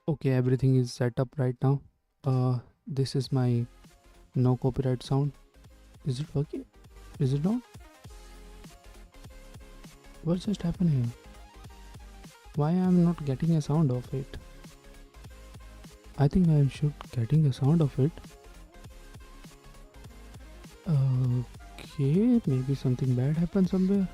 Okay, everything is set up right now. This is my no copyright sound. Is it working? Is it not? What just happened here? Why I'm not getting a sound of it? I think I should getting a sound of it. Okay, maybe something bad happened somewhere.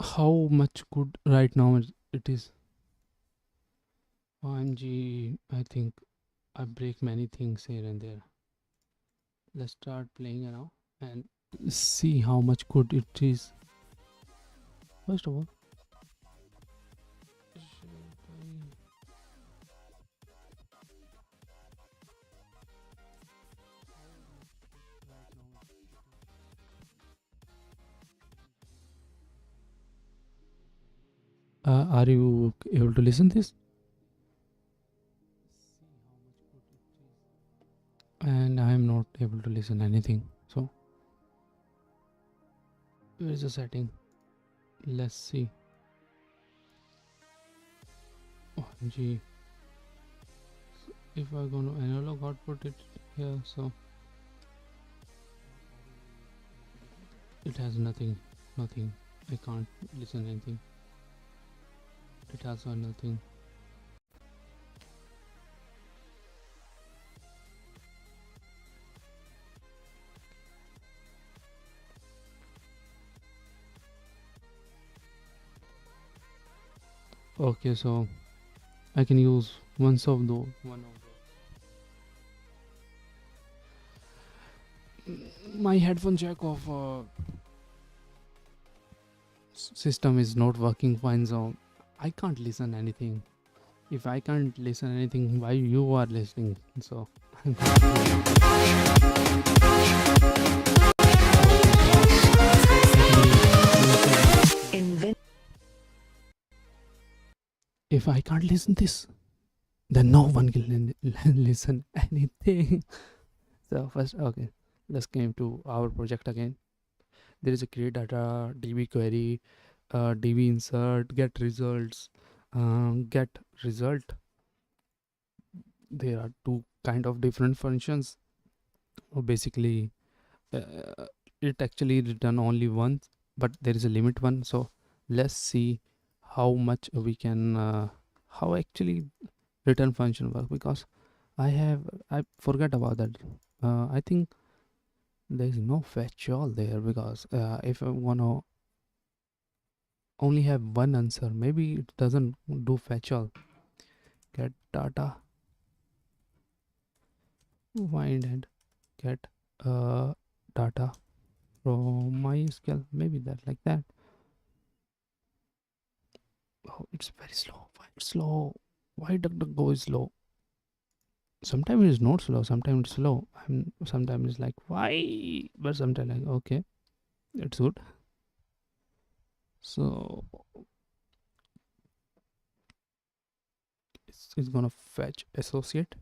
How much good right now it is? OMG, I think I break many things here and there. Let's start playing around and see how much good it is. First of all, are you able to listen this? And I am not able to listen anything. So where is the setting? Let's see. OMG. If I go to analog output it here, so it has nothing. I can't listen anything. It has nothing. Okay, so I can use one of the my headphone jack of system is not working fine, so I can't listen anything. If I can't listen anything, why you are listening? So if I can't listen this, then no one can listen anything. So first, okay, let's came to our project again. There is a create data, db query, db insert, get results, get result. There are two kind of different functions. Basically, it actually return only once, but there is a limit one. So let's see how much we can how actually return function work, because I forget about that. I think there is no fetch all there, because if I wanna only have one answer, maybe it doesn't do fetch all. Get data, find and get data from MySQL, maybe that, like that. Oh, it's very slow. Why it's slow? Why DuckDuckGo is slow? Sometimes it's not slow, sometimes it's slow. Sometimes it's like why, but sometimes like okay, it's good. So it's gonna fetch associate.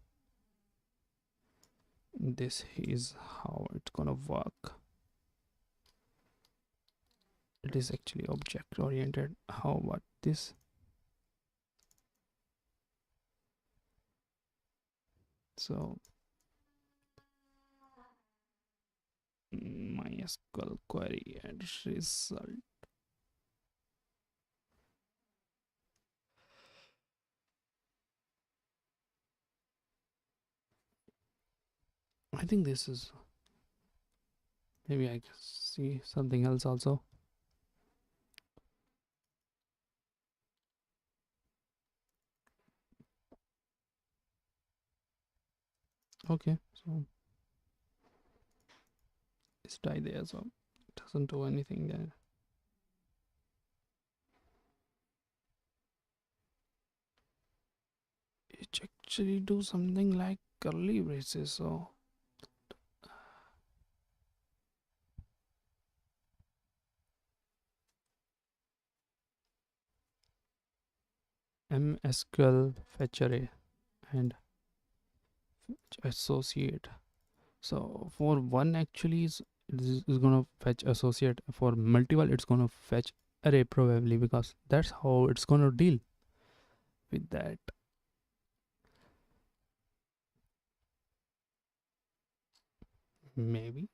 This is how it's gonna work. It is actually object oriented. How about this? So MySQL query and result. I think this is, maybe I see something else also. Okay, so it's die there, so it doesn't do anything there. It actually do something like curly braces, so MSQL fetch array and fetch associate. So for one actually is gonna fetch associate. For multiple it's gonna fetch array probably, because that's how it's gonna deal with that. Maybe.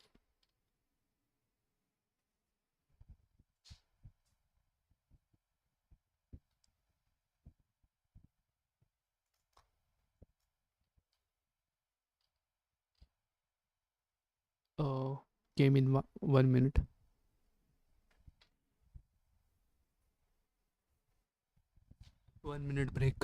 Oh, came in 1 minute. 1 minute break.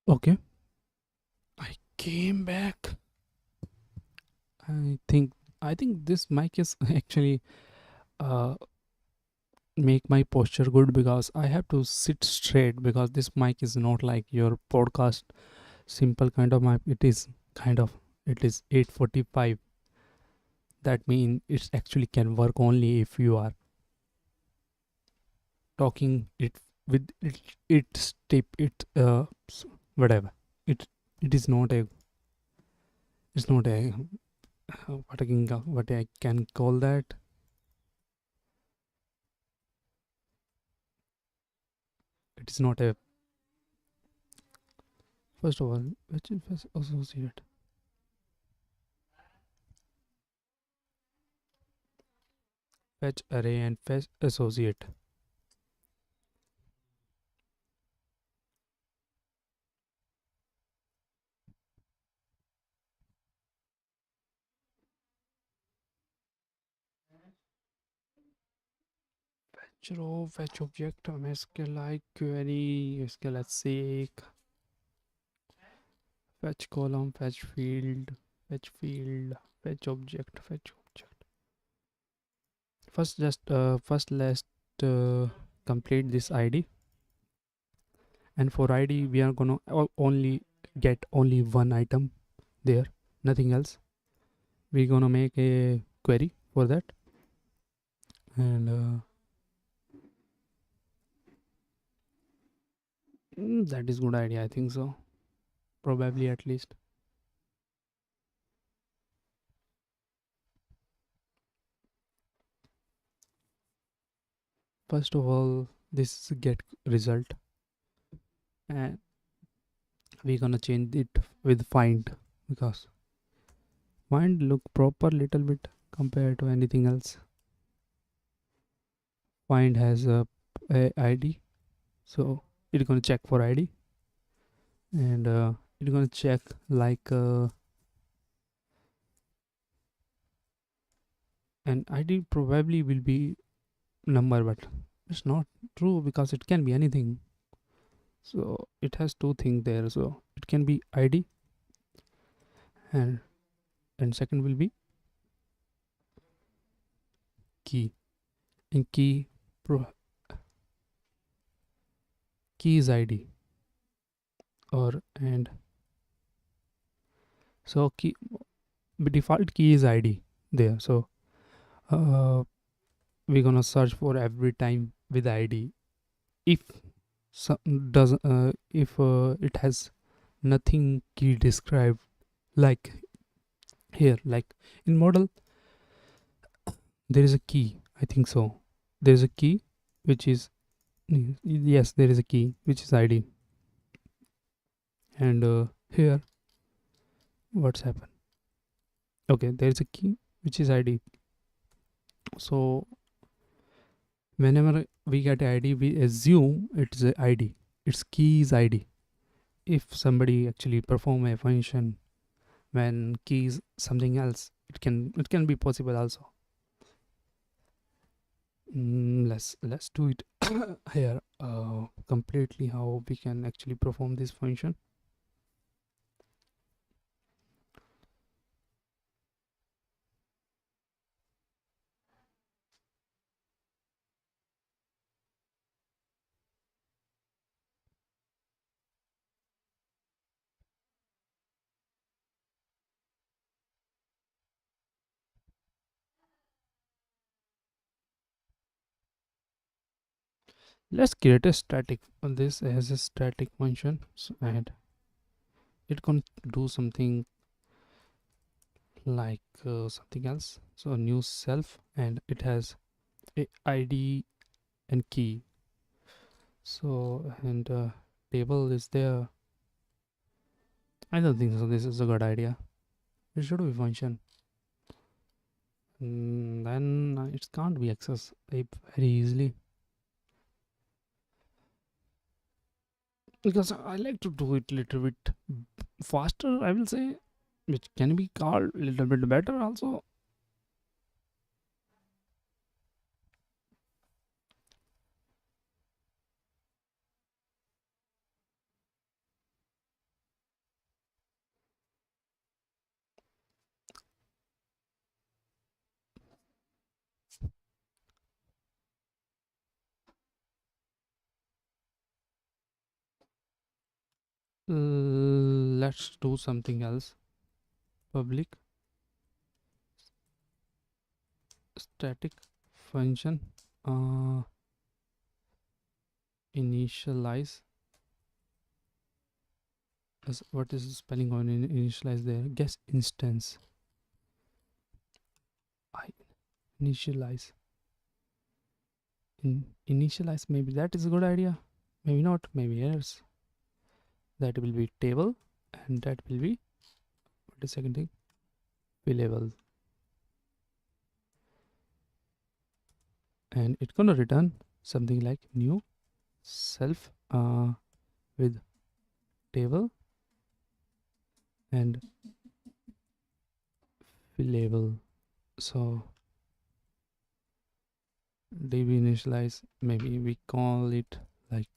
Okay, I came back. I think I think this mic is actually uh make my posture good, because I have to sit straight, because this mic is not like your podcast simple kind of mic. It is kind of, it is 845. That means it actually can work only if you are talking it with it tip it whatever. It it is not a, it's not a what I can call that. It is not a, first of all, which is associate. fetch array and fetch associate. Fetch row, fetch object, MySQLite query, SQL seek, fetch column, fetch field, fetch object, fetch object. First let's complete this ID, and for ID we are gonna only get only one item there, nothing else. We're gonna make a query for that, and that is good idea, I think so, probably at least. First of all, this is get result, and we're gonna change it with find, because find look proper little bit compared to anything else. Find has a ID, so it's gonna check for ID, and it's gonna check like an ID probably will be number, but it's not true because it can be anything. So it has two things there, so it can be ID, and second will be key, and key is ID, or and so key default key is ID there. So we're gonna search for every time with ID. If it has nothing key described, like here, like in model there is a key, I think so, there is a key which is, yes, there is a key which is ID, and here what's happened, okay, there is a key which is ID. So whenever we get ID, we assume it's a ID, its key is ID. If somebody actually perform a function when key is something else, it can be possible also. Let's do it here completely, how we can actually perform this function. Let's create a static, this as a static function, and it can do something like something else. So new self, and it has a ID and key. So, and table is there. I don't think so this is a good idea. It should be function. Then it can't be accessed very easily, because I like to do it little bit faster, I will say, which can be called a little bit better also. Let's do something else. Public static function, uh, initialize. What is the spelling on initialize there? Guess instance. I initialize. Initialize, maybe that is a good idea. Maybe not. Maybe yes. That will be table, and that will be, what is second thing? Label. and it's gonna return something like new self with table and label. So db initialize, maybe we call it like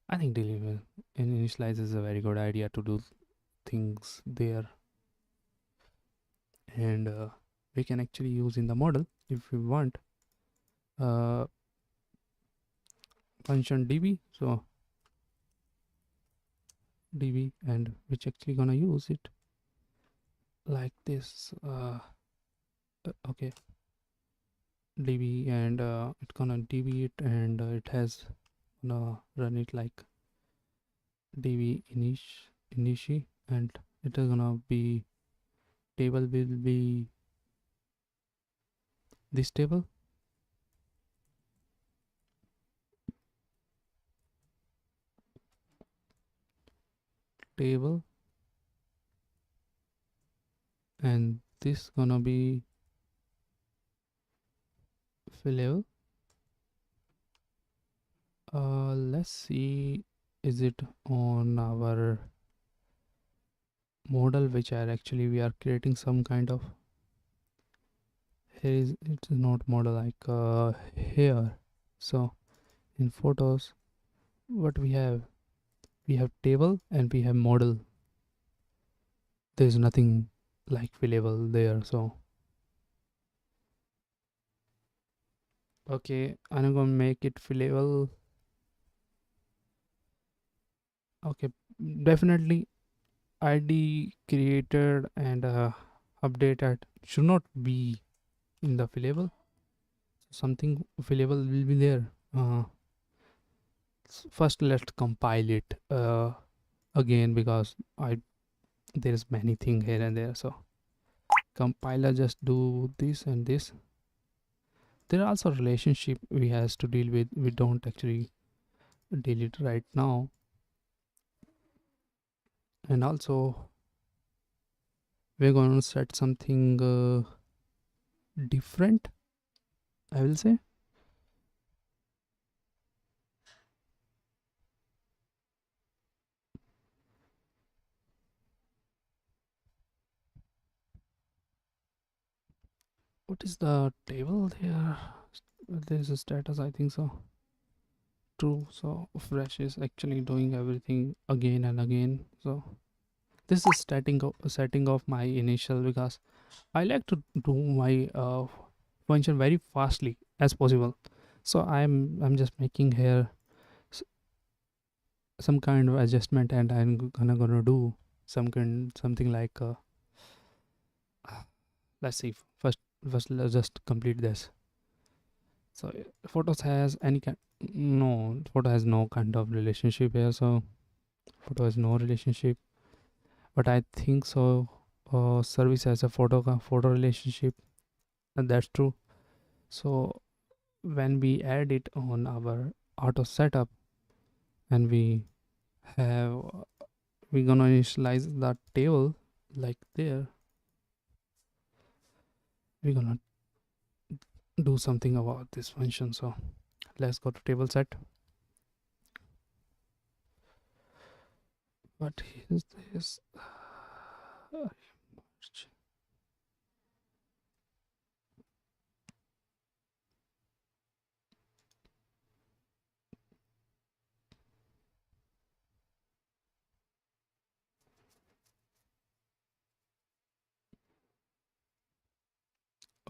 I think deliver initialize is a very good idea to do things there, and we can actually use in the model if we want uh, function db. So db, and which actually gonna use it like this okay, db, and it gonna db it, and it has gonna run it like db initi, and it is gonna be table will be this table, and this gonna be fill. Let's see, is it on our model which are actually we are creating some kind of, here is, it's not model like here. So in photos what we have table and we have model, there's nothing like fillable there. So okay, I'm gonna make it fillable. Okay, definitely id created and updated should not be in the fillable. Something fillable will be there. First let's compile it again, because I there's many thing here and there. So compiler just do this and this. There are also relationship we has to deal with, we don't actually deal it right now. And also we're going to set something different, I will say. What is the table there? There's a status, I think so. True. So fresh is actually doing everything again and again. So this is setting of my initial, because I like to do my function very fastly as possible. So I'm just making here s- some kind of adjustment, and I'm gonna do something like let's see, first let's just complete this. So photos has any kind, no, photo has no kind of relationship here. So photo has no relationship, but I think so service has a photo relationship, and that's true. So when we add it on our auto setup, and have we're gonna initialize that table like there, we're gonna do something about this function. So let's go to table set. What is this?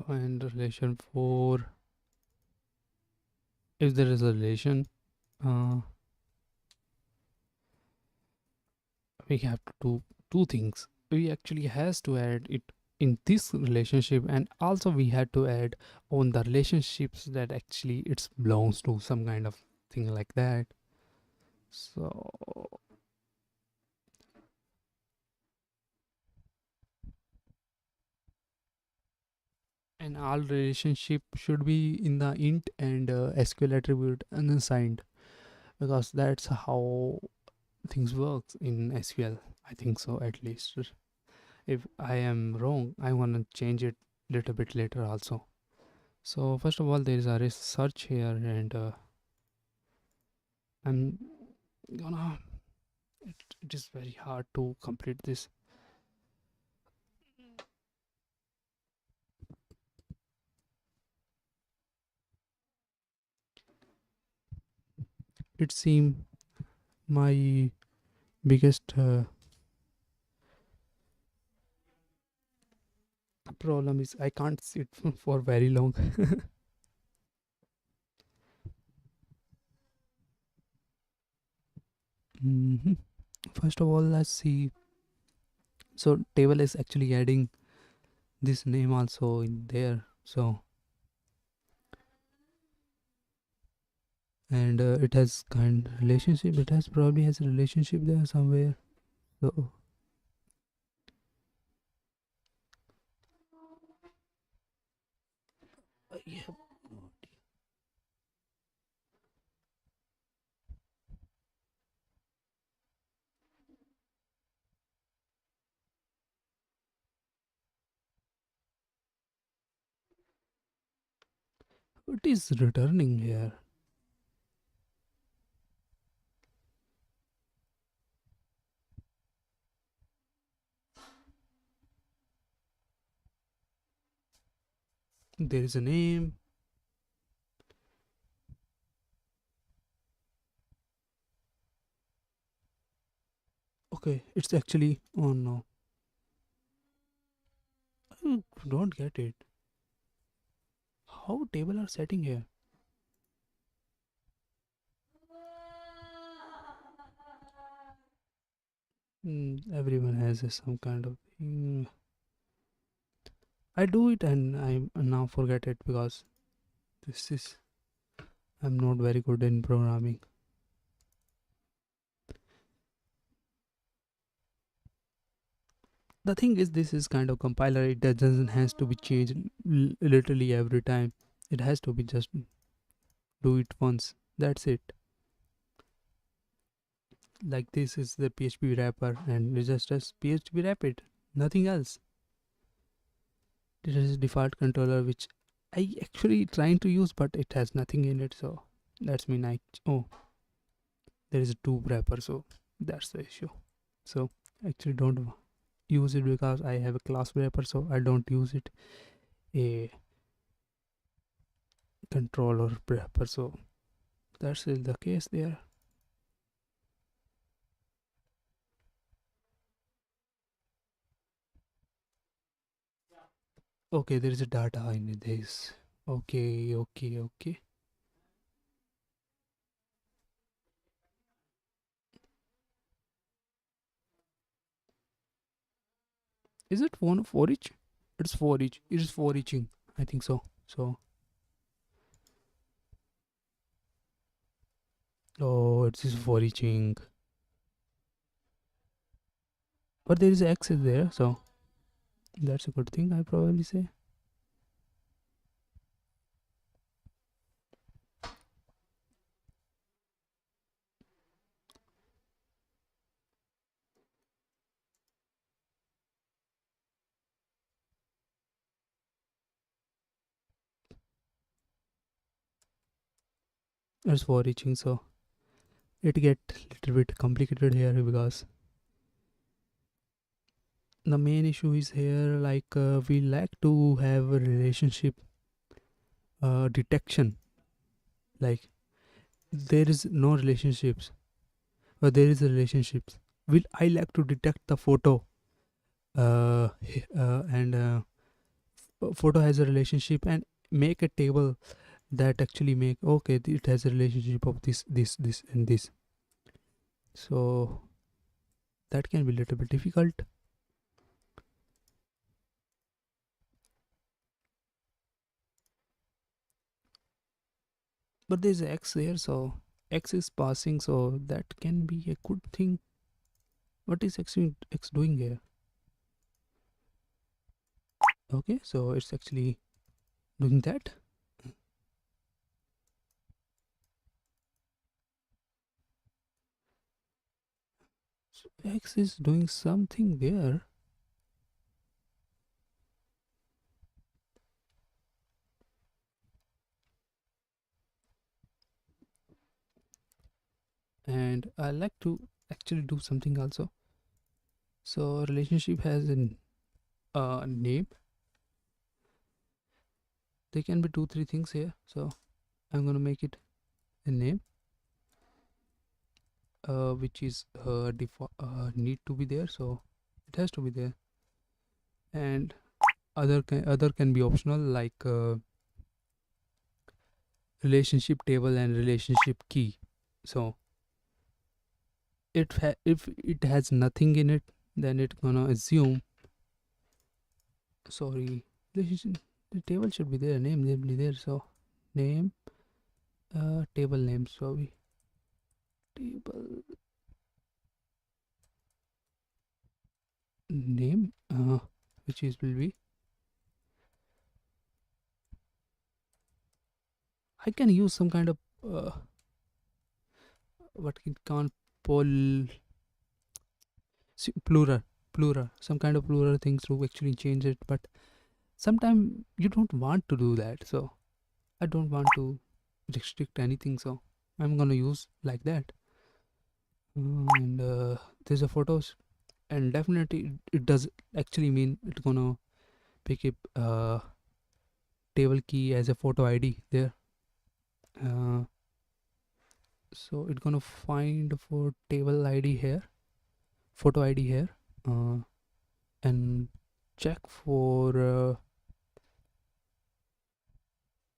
And relation 4, if there is a relation, uh, we have to do two things. We actually has to add it in this relationship, and also we had to add on the relationships that actually it belongs to, some kind of thing like that. So and all relationship should be in the int and sql attribute unassigned, because that's how things works in sql, I think so, at least. If I am wrong, I want to change it little bit later also. So first of all, there is a research here, and I'm gonna. It is very hard to complete this. It seems my biggest problem is I can't sit for very long. Mhm. First of all, let's see. So table is actually adding this name also in there. So and it has kind relationship. It has probably has a relationship there somewhere. So yeah, what is returning here? There is a name. Okay, it's actually. Oh no, I don't get it. How table are setting here? Everyone has some kind of thing. I do it and I now forget it because this is I'm not very good in programming. The thing is, this is kind of compiler. It doesn't has to be changed literally every time. It has to be just do it once. That's it. Like this is the PHP wrapper, and it's just PHP wrap it. Nothing else. This is default controller which I actually trying to use, but it has nothing in it. So that's mean oh, there is a tube wrapper. So that's the issue. So actually don't use it because I have a class wrapper, so I don't use it a controller wrapper. So that's still the case there. Okay, there is a data in this. Okay. Is it one for each? It's for each. It is for eaching. I think so. So oh, it is for eaching. But there is access there, so that's a good thing. I probably say. It's for eaching, so it get little bit complicated here because the main issue is here like we like to have a relationship detection, like there is no relationships but there is a relationships. Will I like to detect the photo and photo has a relationship and make a table that actually make okay it has a relationship of this and this, so that can be a little bit difficult. But there's x there, so x is passing, so that can be a good thing. What is x doing here? Okay, so it's actually doing that. So x is doing something there. and I like to actually do something also. So relationship has a name. There can be 2-3 things here, so I'm gonna make it a name, which is need to be there, so it has to be there. And other can be optional, like relationship table and relationship key. So if it has nothing in it, then it's gonna assume, sorry, relationship, the table should be there, name will be there. So name, table name, sorry, table name, which is will be, I can use some kind of what it can poll, plural, some kind of plural things to actually change it. But sometimes you don't want to do that, so I don't want to restrict anything, so I'm gonna use like that. And there's a photos, and definitely it does actually mean it's gonna pick up table key as a photo ID there. So it's gonna find for table ID here, photo ID here, uh, and check for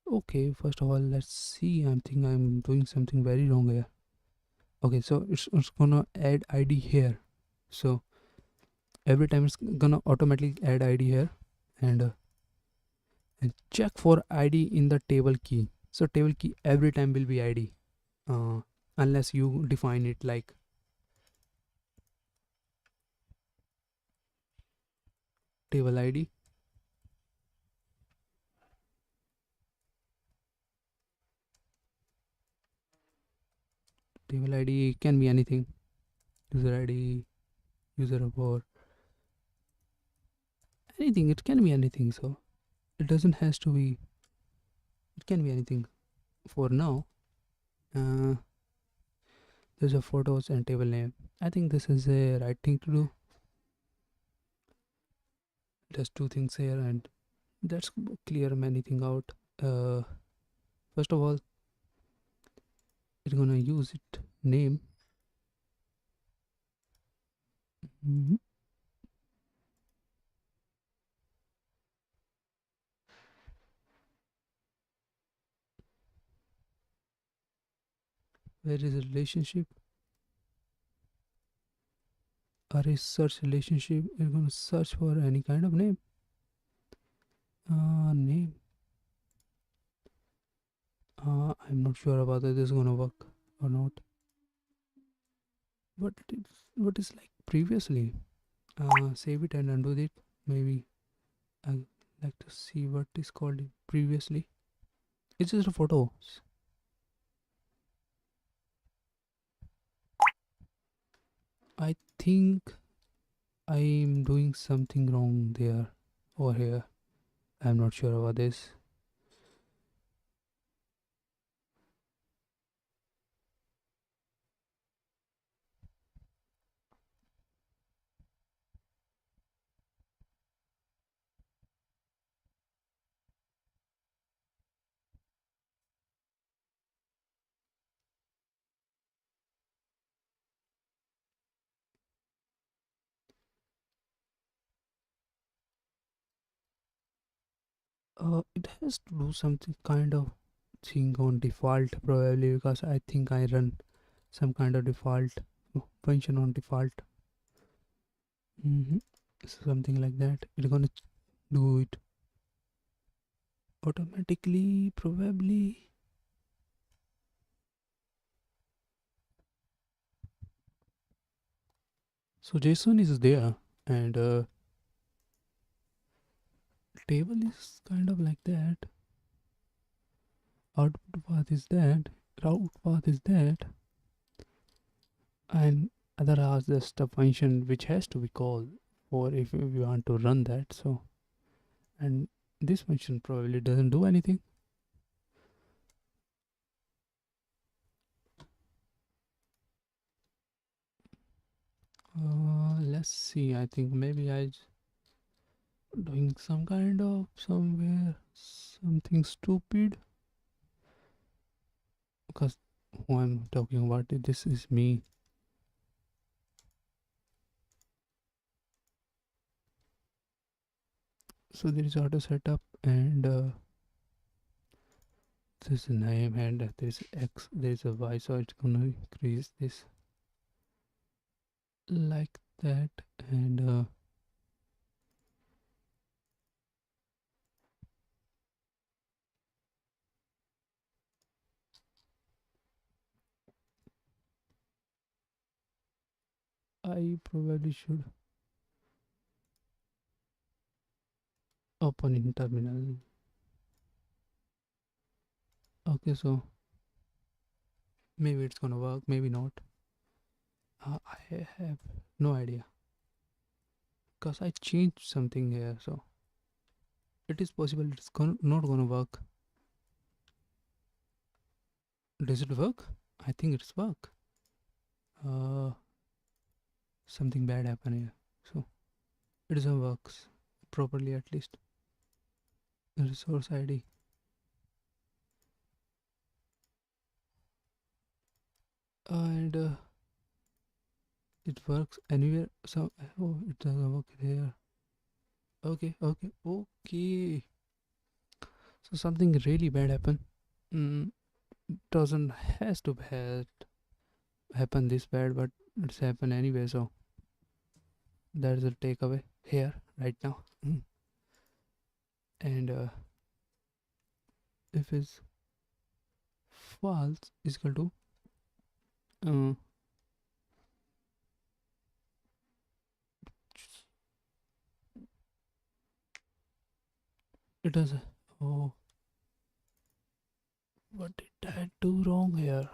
okay, first of all, let's see. I think I'm doing something very wrong here. Okay, so it's gonna add ID here. So every time it's gonna automatically add ID here, and check for ID in the table key. So table key every time will be ID, uh, unless you define it like table ID. Table ID can be anything. User ID, user or anything. It can be anything. So it doesn't has to be. It can be anything. For now, uh, there's a photos and table name. I think this is a right thing to do. There's two things here, and that's clear many thing out. Uh, First of all, it's gonna use it name. Mhm. Where is the relationship? Array search relationship. You're gonna search for any kind of name. Name. I'm not sure about whether this is gonna work or not. What is like previously? Save it and undo it. Maybe I like to see what is called previously. It's just a photo. I think I'm doing something wrong there or here. I'm not sure about this. It has to do something kind of thing on default probably, because I think I run some kind of default function on default. Mm-hmm. Something like that. It's gonna do it automatically probably. So JSON is there, and table is kind of like that. Output path is that. Route path is that, and other has just a function which has to be called for if we want to run that. So, and this function probably doesn't do anything. let's see. I think maybe I doing some kind of somewhere something stupid, because who I'm talking about, this is me. So there is auto setup, and this is name, and there is x, there is a y, so it's gonna increase this like that. And I probably should open in terminal. Okay, so maybe it's gonna work, maybe not. I have no idea, because I changed something here, so it is possible it's not gonna work. Does it work? I think it's work. uh Something bad happened here, so it doesn't works properly, at least. Resource ID. And it works anywhere, so oh, it doesn't work here. Okay. So something really bad happened. mm, doesn't has to happen this bad, but it's happened anyway, so that's the takeaway here right now. And if it's false is equal to uh, it does. Oh, what did I do wrong here?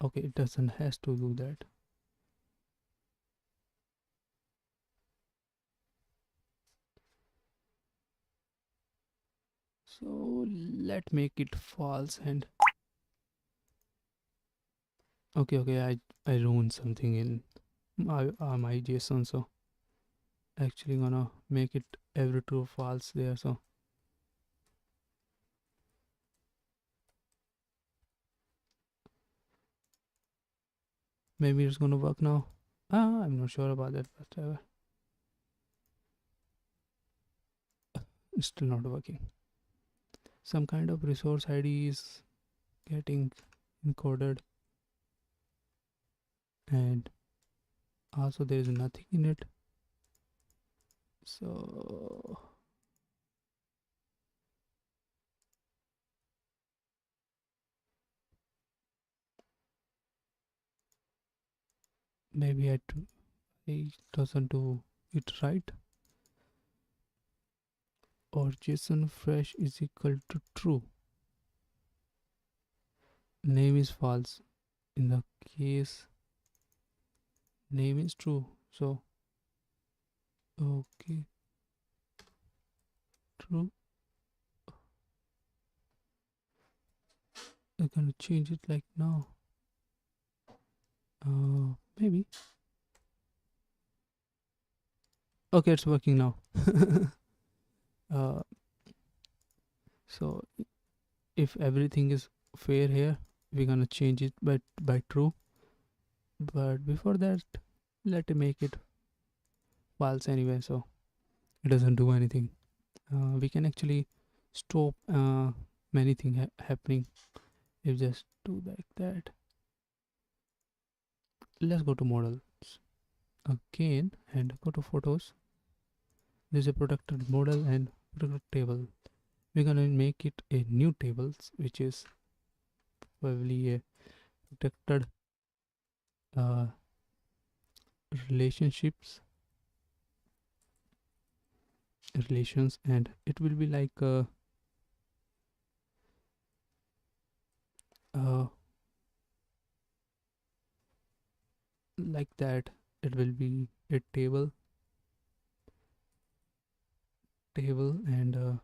Okay, it doesn't has to do that. So let make it false. And okay, I ruined something in my JSON, so actually gonna make it every true false there. So maybe it's gonna work now. I'm not sure about that, but it's still not working. Some kind of resource ID is getting encoded, and also there is nothing in it. So maybe I doesn't do it right. Or JSON fresh is equal to true. Name is false. In the case name is true, so okay, true. I'm gonna change it like now. Maybe. Okay, it's working now. uh, so if everything is fair here, we're gonna change it by true. But before that, let me make it false anyway, so it doesn't do anything. We can actually stop many things happening if just do like that. Let's go to models again and go to photos. There's a protected model and protected table. We're gonna make it a new tables, which is probably a protected uh, relationships relations, and it will be uh, like that. It will be a table, and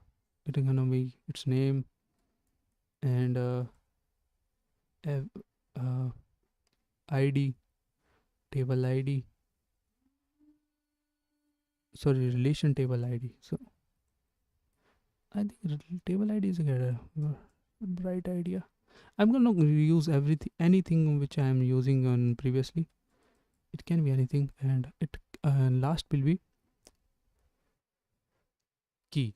it's gonna be its name, and uh, id table id, sorry, relation table id. So I think table id is a bright idea. I'm gonna use everything, anything which I am using on previously. It can be anything, and it last will be key.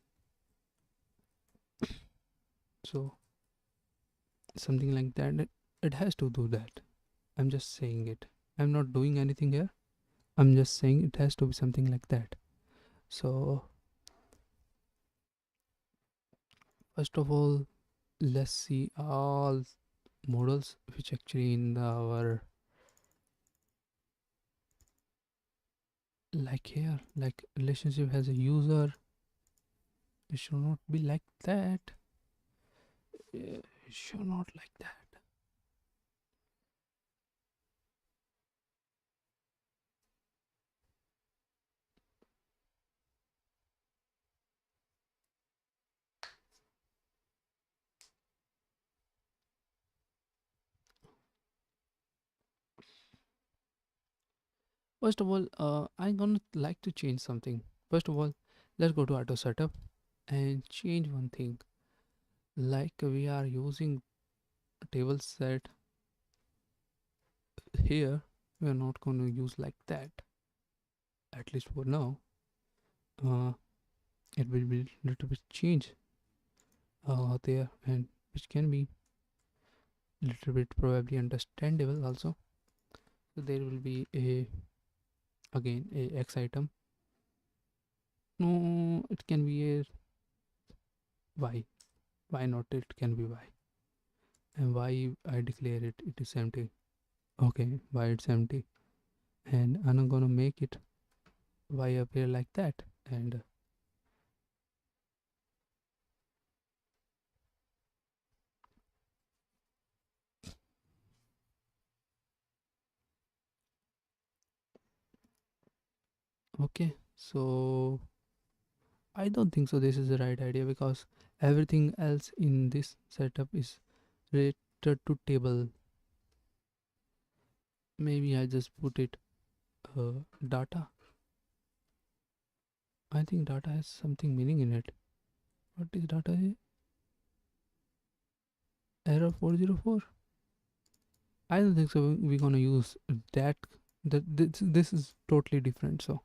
So something like that. It has to do that. I'm just saying it. I'm not doing anything here. I'm just saying it has to be something like that. So first of all, let's see all models which actually in our, like here, like relationship has a user. It should not be like that. It should not like that. First of all, I'm gonna like to change something. First of all, let's go to auto setup and change one thing. Like we are using table set here, we are not going to use like that, at least for now. uh, it will be a little bit change there, and which can be a little bit probably understandable also. So there will be a, again, a x item. No, it can be a y. Why not? It can be y, and y I declare it is empty. Okay, y it's empty, and I'm gonna make it y appear like that. And okay, so I don't think so this is the right idea, because everything else in this setup is related to table. Maybe I just put it data. I think data has something meaning in it. What is data? Error 404? I don't think so. We're gonna use that. This is totally different, so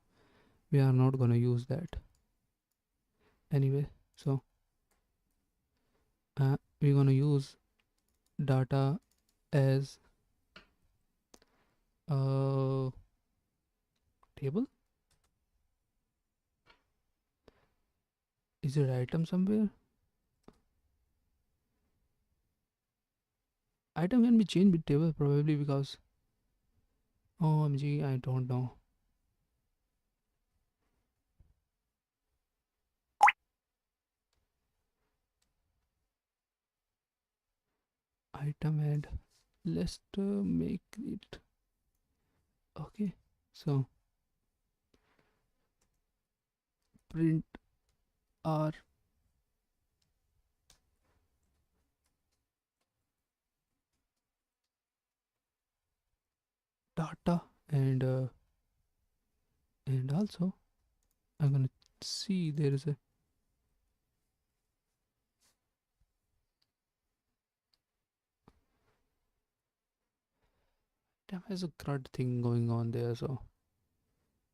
we are not gonna use that anyway. So we're gonna use data as a table. Is it item somewhere? Item can be changed with table probably, because OMG, I don't know. Item and let's make it okay. So print our data, and also I'm gonna see there is a damn has a CRUD thing going on there, so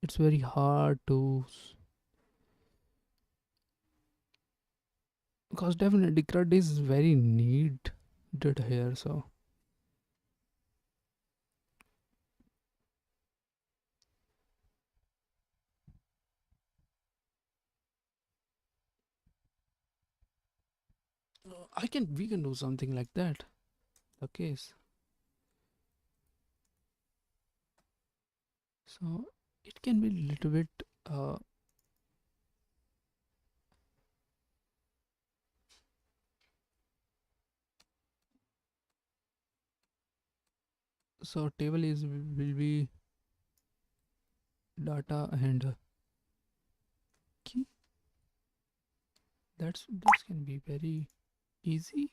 it's very hard to, because definitely CRUD is very needed here. So we can do something like that. The case, so it can be a little bit so table is will be data and key. That can be very easy.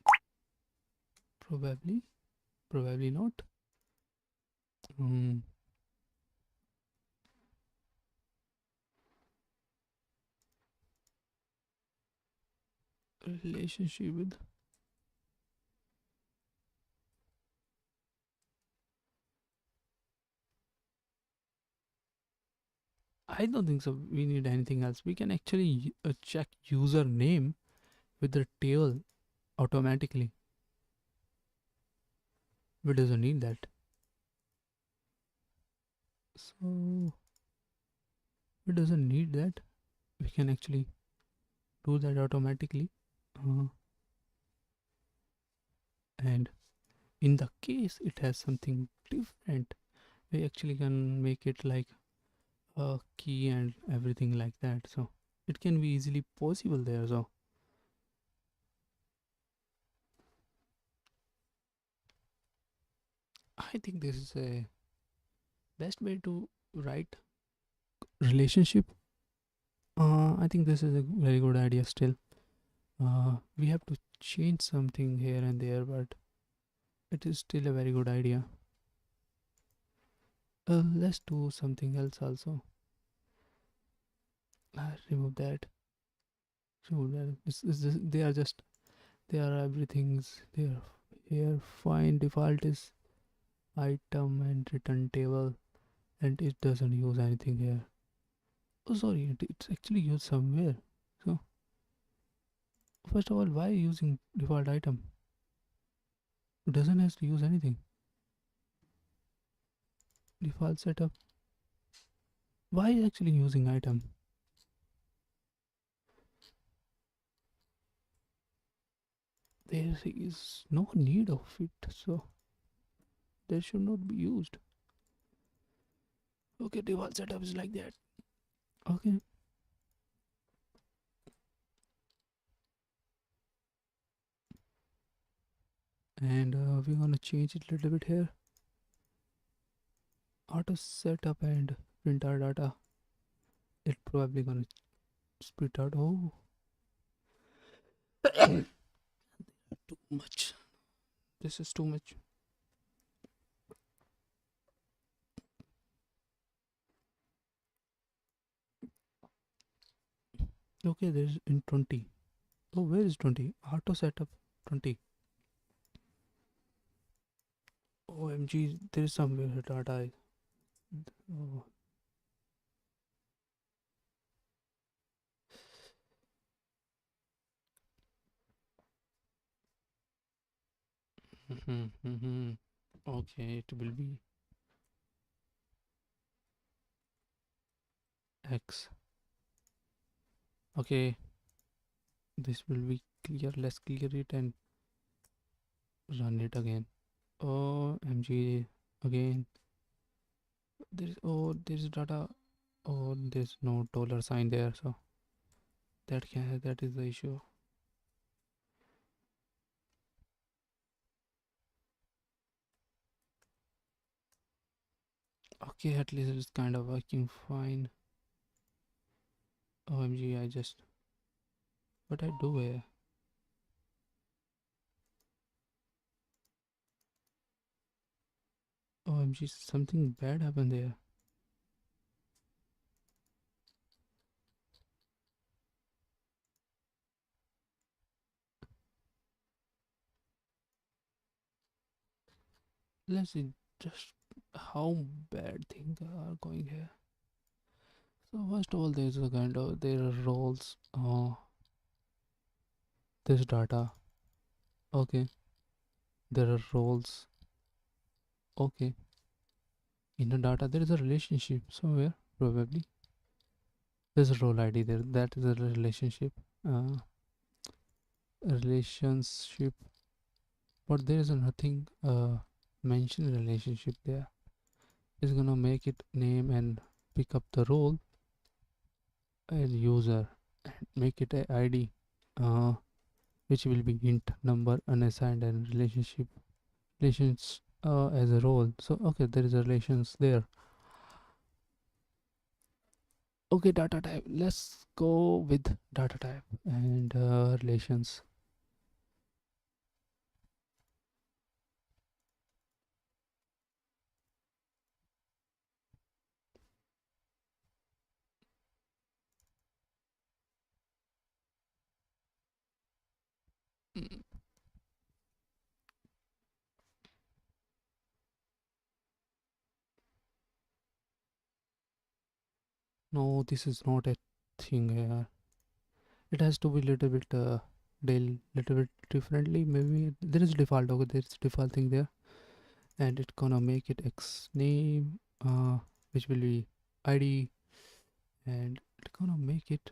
Probably not. relationship with. I don't think so. We need anything else. We can actually check username with the table automatically. We doesn't need that. So we doesn't need that. We can actually do that automatically. Uh, and in the case it has something different, we actually can make it like a key and everything like that. So it can be easily possible there. So I think this is a best way to write relationship. I think this is a very good idea still. We have to change something here and there, but it is still a very good idea. Let's do something else also. Remove that. Remove that. They are just, they are everything's there. Here, find default is item and return table, and it doesn't use anything here. Oh, sorry, it's actually used somewhere. So, first of all, why using default item? It doesn't have to use anything. Default setup. Why actually using item? There is no need of it, so they should not be used. Okay, default setup is like that. Okay. And we're gonna change it a little bit here. Auto setup and print our data. It probably gonna spit out. Oh, too much. This is too much. Okay, there's in 20. Oh, where is 20? Auto setup 20. OMG, there is somewhere data. Oh. Okay, it will be X. Okay, this will be clear. Let's clear it and run it again. OMG, again. There's data. Oh, there's no dollar sign there, so that is the issue. Okay, at least it's kind of working fine. OMG, I just, what I do here? OMG, something bad happened there. Let's see just how bad things are going here. So first of all, there's a kind of, there are roles. There's data. Okay, there are roles. Okay, in the data there is a relationship somewhere probably. There's a role ID there. That is a relationship. Uh, relationship, but there is nothing mention relationship there. It's gonna make it name and pick up the role and user and make it a ID, uh, which will be int number unassigned and relationship relations as a role. So okay, there is a relations there. Okay, data type, let's go with data type and relations. No, this is not a thing here. It has to be little bit little bit differently. Maybe there is default. Okay, there's default thing there, and it's gonna make it x name, which will be id, and it's gonna make it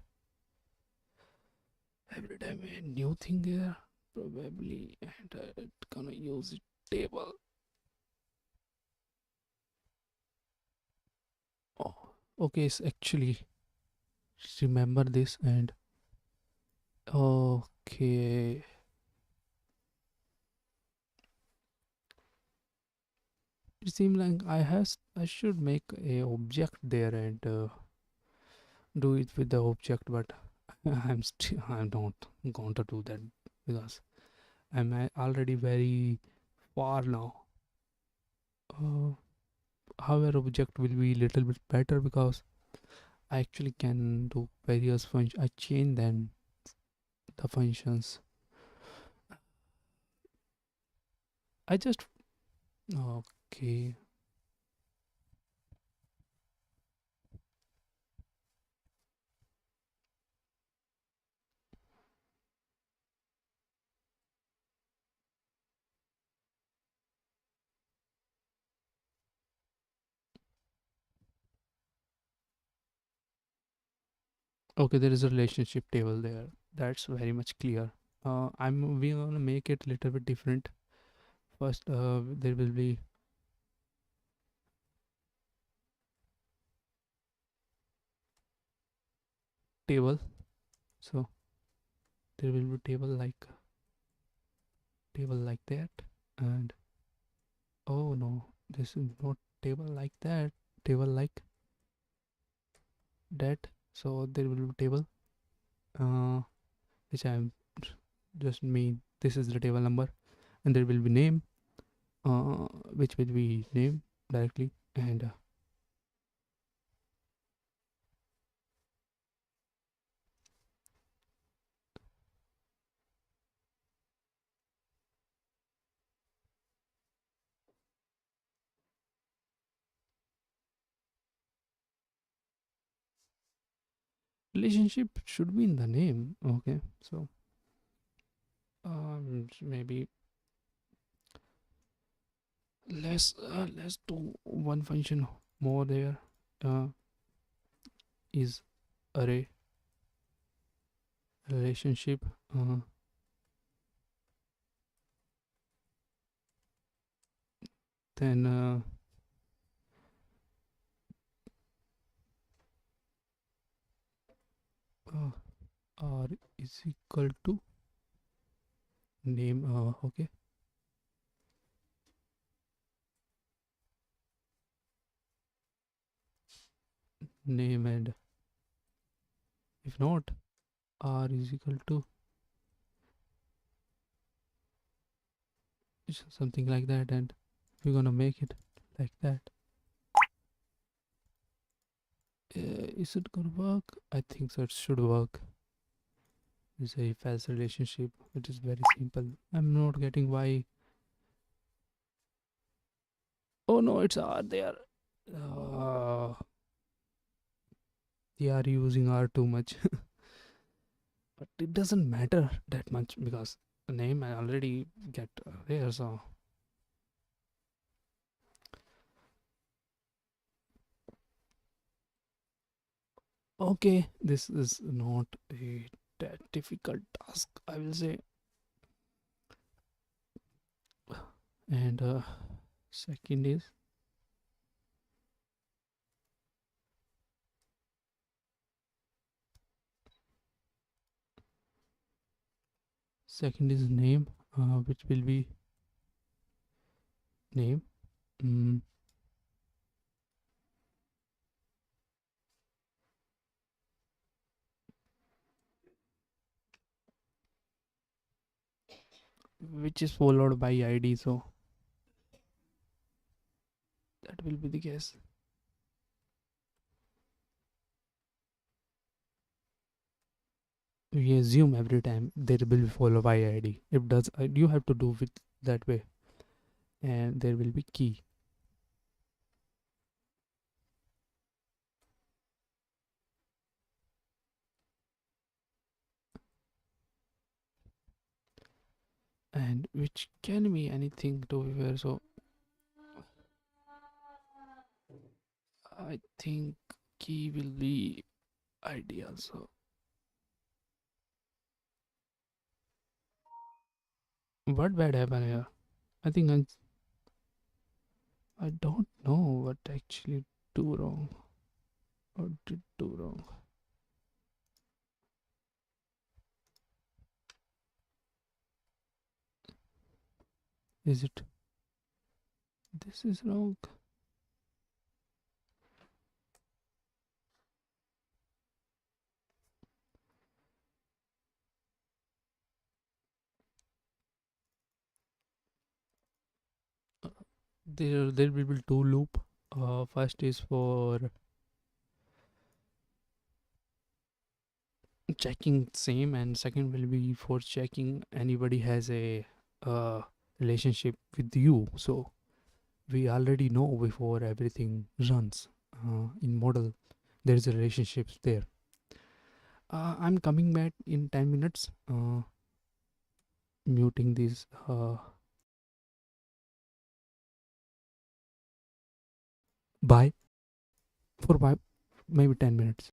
every time a new thing here probably, and it's gonna use it table. Oh, okay. It's actually remember this and okay. It seems like I should make a object there and do it with the object, but I'm not going to do that because I'm already very far now. Uh, However, object will be little bit better because I actually can do various functions. I change then the functions. I just okay. Okay, there is a relationship table there. That's very much clear. We gonna make it little bit different. First, there will be table. So there will be table like that, and oh no, this is not table like that. Table like that. So there will be table, uh, which I'm just mean this is the table number, and there will be name, which will be name directly, and relationship should be in the name. Okay, so maybe let's do one function more there. Uh, is array relationship. Then uh, r is equal to name. Okay, name, and if not, r is equal to something like that, and we're gonna make it like that. Is it gonna work? I think so. It should work. It's a false relationship. It is very simple. I'm not getting why. Oh no, it's r there. Uh, they are using r too much, but it doesn't matter that much because the name I already get there. So okay, this is not a that difficult task, I will say. And second is name, which will be name. Mm, which is followed by id, so that will be the case. We assume every time there will be followed by id. If does you have to do with that way, and there will be key. and which can be anything to be fair. So I think key will be ideal. So what bad happened here? I think I don't know what actually do wrong or did do wrong. Is it this is wrong? There will be two loop. First is for checking same, and second will be for checking anybody has a uh, relationship with you. So we already know before everything runs in model there is a relationships there. I'm coming back in 10 minutes, muting this bye for 5 maybe 10 minutes.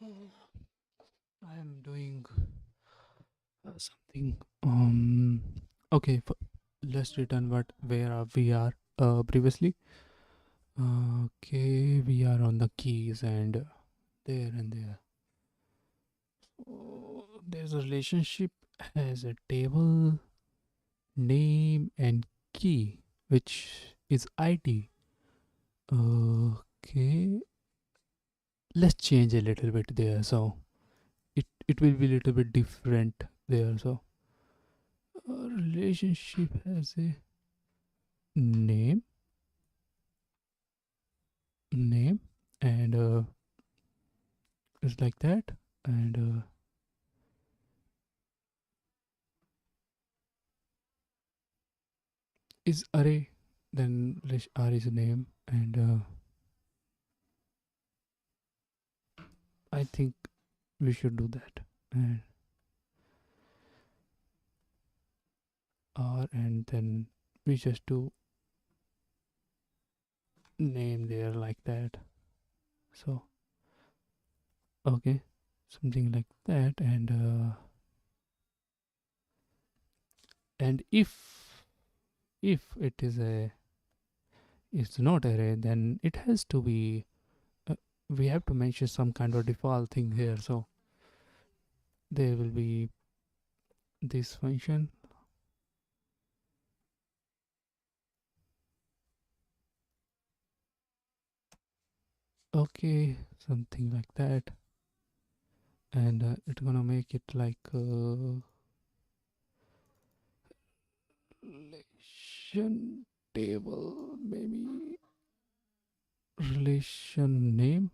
I am doing something. Okay, let's return what where we are previously. Okay, we are on the keys and there and there. There's a relationship as a table name and key, which is ID. Okay, let's change a little bit there. So it will be a little bit different there. So relationship has a name name and it's like that and is array, then r is a name and I think we should do that and r and then we just do name there like that. So okay, something like that and if it is a it's not array, then it has to be we have to mention some kind of default thing here. So there will be this function. Okay, something like that and it's gonna make it like relation table, maybe relation name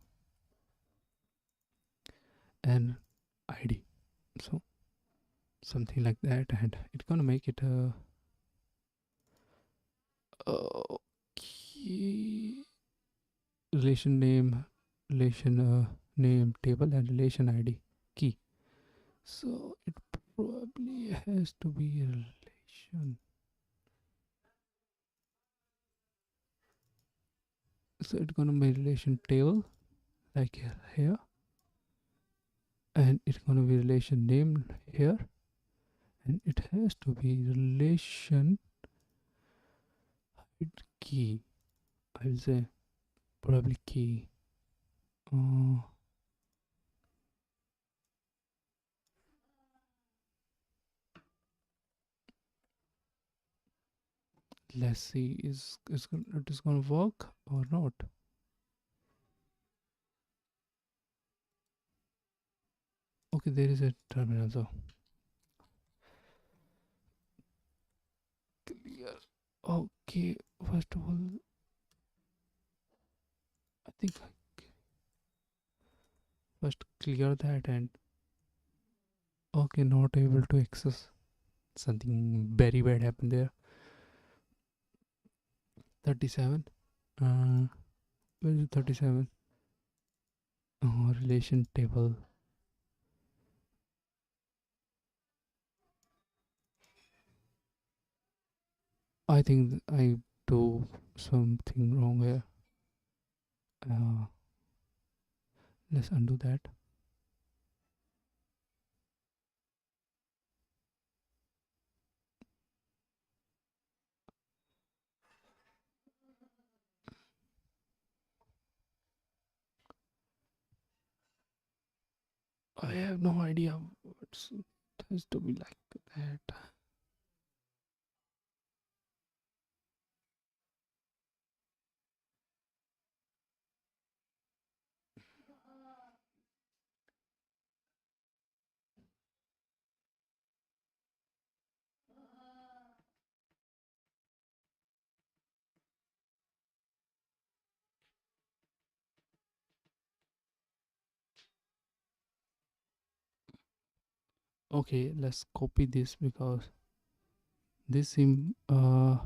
and id, so something like that and it's gonna make it key relation name, relation name table and relation id key. So it probably has to be a relation. So it's gonna be relation table like here and it's gonna be relation name here and it has to be relation key. I will say probably key. Uh, let's see, it is gonna work or not? Okay, there is a terminal, so clear. Okay, first of all, I think I first clear that and okay, not able to access. Something very bad happened there. 37. Where is 37? Relation table. I think I do something wrong here. Let's undo that. I have no idea what's it has to be like that. Okay, let's copy this because this seems a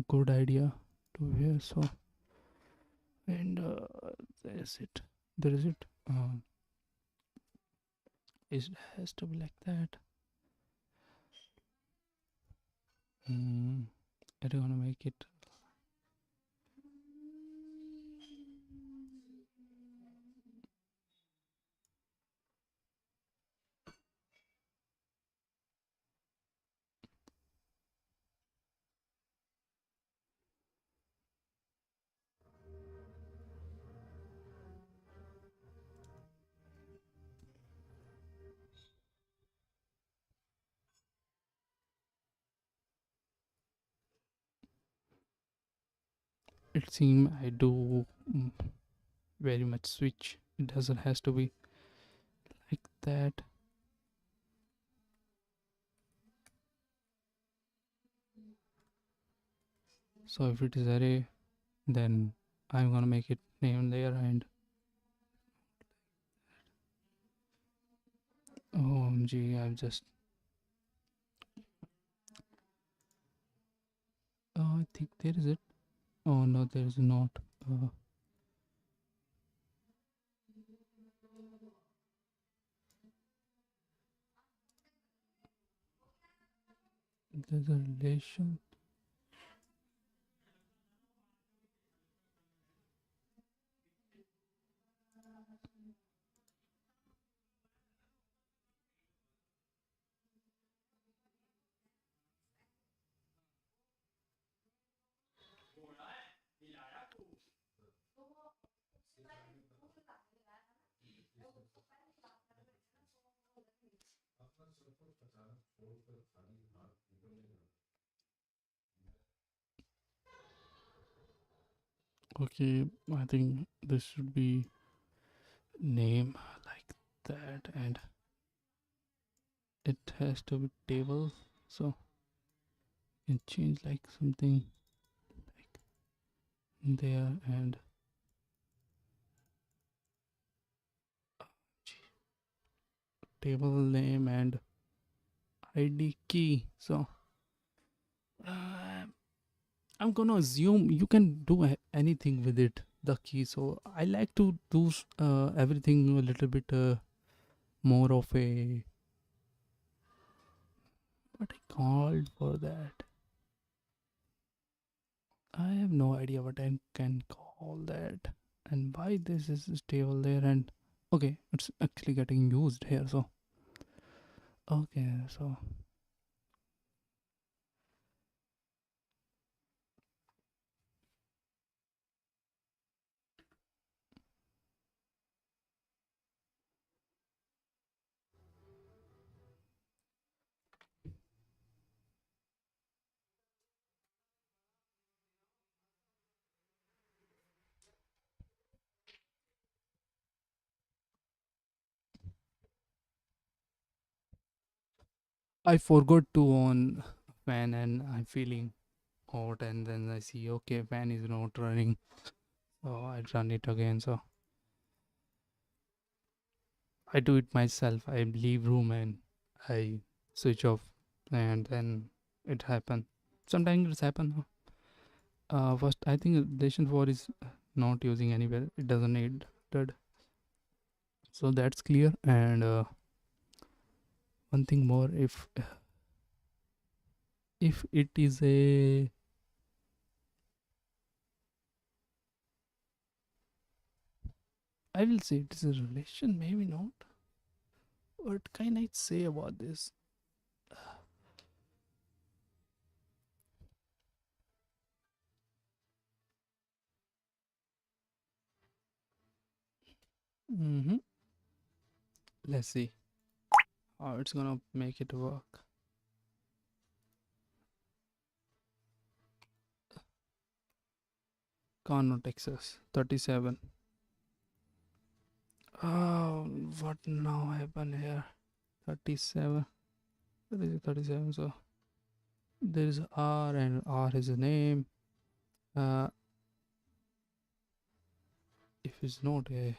good idea to here. So and there's it. There is it. It has to be like that. I don't want to make it. it seems I do very much switch. It doesn't has to be like that. So if it is array, then I'm gonna make it name there. And OMG, I've just I think there is it. Oh no, there is not. There's a relation. Okay, I think this should be name like that, and it has to be table. So you can change like something like there, and table name and ID key. So uh, I'm gonna assume you can do anything with it, the key. So I like to do everything a little bit more of a what I called for that. I have no idea what I can call that, and why this is stable there. And okay, it's actually getting used here. So okay, so I forgot to on fan, and I'm feeling hot, and then I see okay, fan is not running, so I run it again. So I do it myself. I leave room and I switch off, and then it happen. Sometimes it's happen. First, I think relation for is not using anywhere. It doesn't need that. So that's clear. And one thing more, if it is a I will say it is a relation, maybe not. What can I say about this? Mm-hmm. Let's see how it's gonna make it work. Conno, Texas, 37. Oh, what now happened here? 37. There is 37. So there is R, and R is a name. If it's not a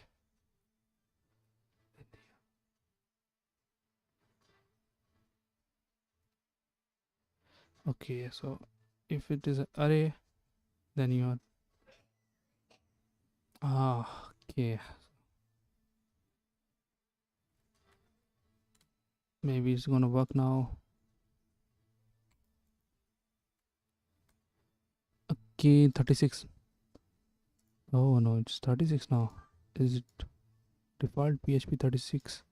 okay, so if it is an array, then you are okay. Maybe it's gonna work now. Okay, 36. Oh no, it's 36 now. Is it default PHP 36?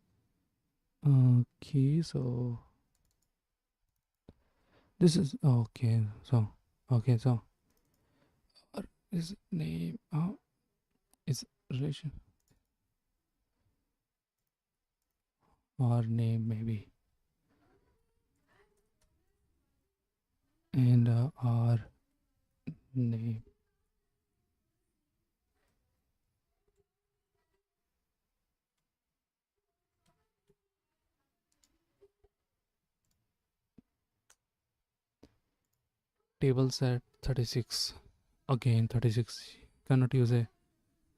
Okay, so this is okay. So okay, so is name is relation or name maybe, and our name. table set 36. Again 36. Cannot use a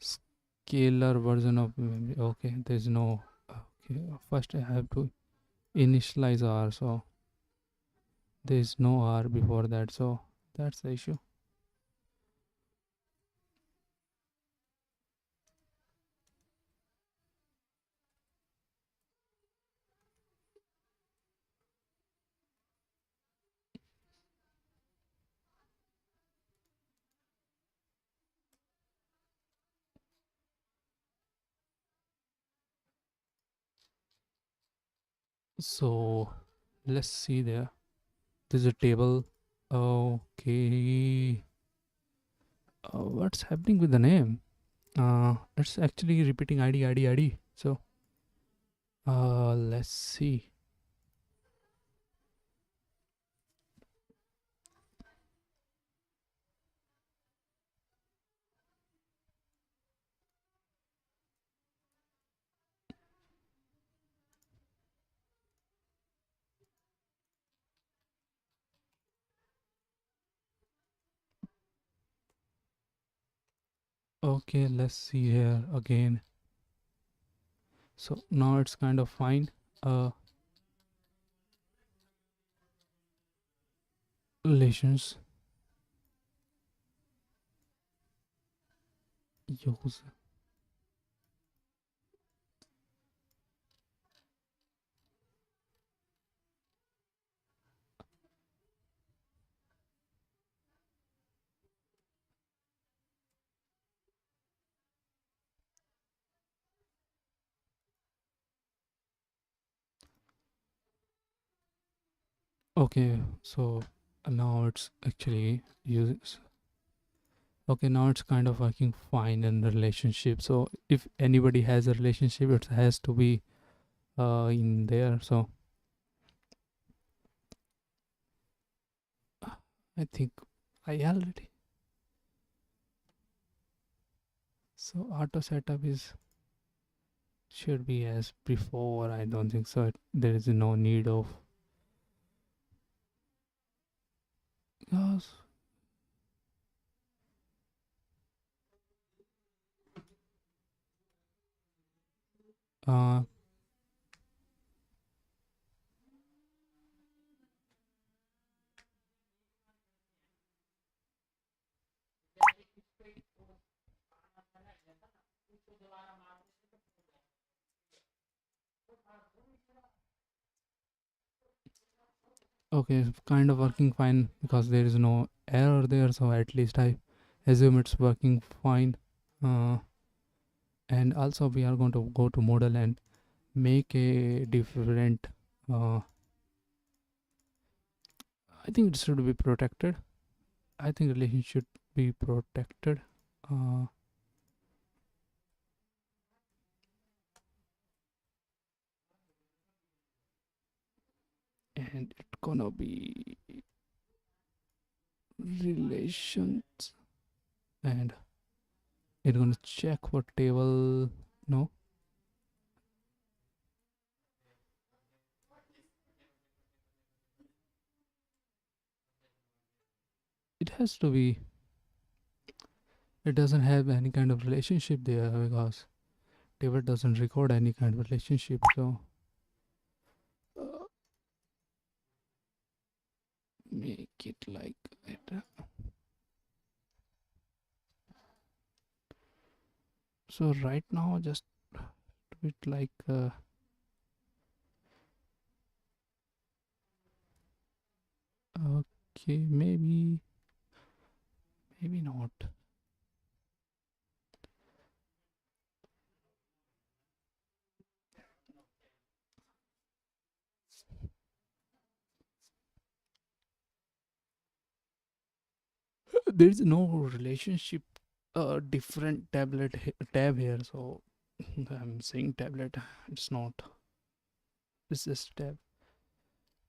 scalar version of memory. Okay, there's no. Okay, first I have to initialize r, so there's no r before that, so that's the issue. So let's see there. There's a table. Okay. What's happening with the name? It's actually repeating id. So let's see. Okay, let's see here again. So now it's kind of fine. Relations use. Okay, so now it's actually use. Okay, now it's kind of working fine in the relationship. So if anybody has a relationship, it has to be in there. So I think I already. So auto setup is should be as before. I don't think so. There is no need of because uh okay, it's kind of working fine because there is no error there. So at least I assume it's working fine. Uh, and also we are going to go to model and make a different. Uh, I think it should be protected. I think relation should be protected. Uh, and it's gonna be relations, and it's gonna check for table. No, it has to be. It doesn't have any kind of relationship there because table doesn't record any kind of relationship. So uh, make it like it. So right now, just do it like okay, maybe not. There is no relationship. Different tab here. So I'm saying tablet. It's not. It's just tab.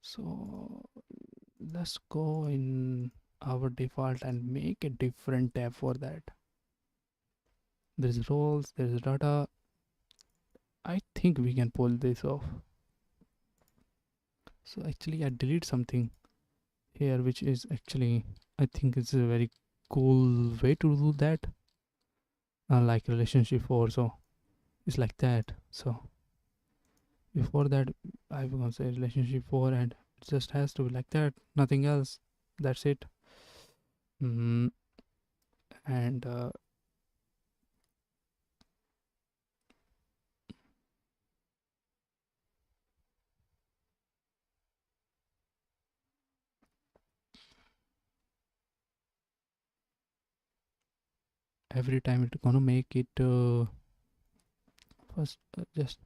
So let's go in our default and make a different tab for that. There's roles, there's data. I think we can pull this off. So actually I delete something. here, which is actually, I think it's a very cool way to do that. Like relationship 4, so it's like that. So before that, I was gonna say relationship 4, and it just has to be like that, nothing else. That's it. mm, and every time it's gonna make it first just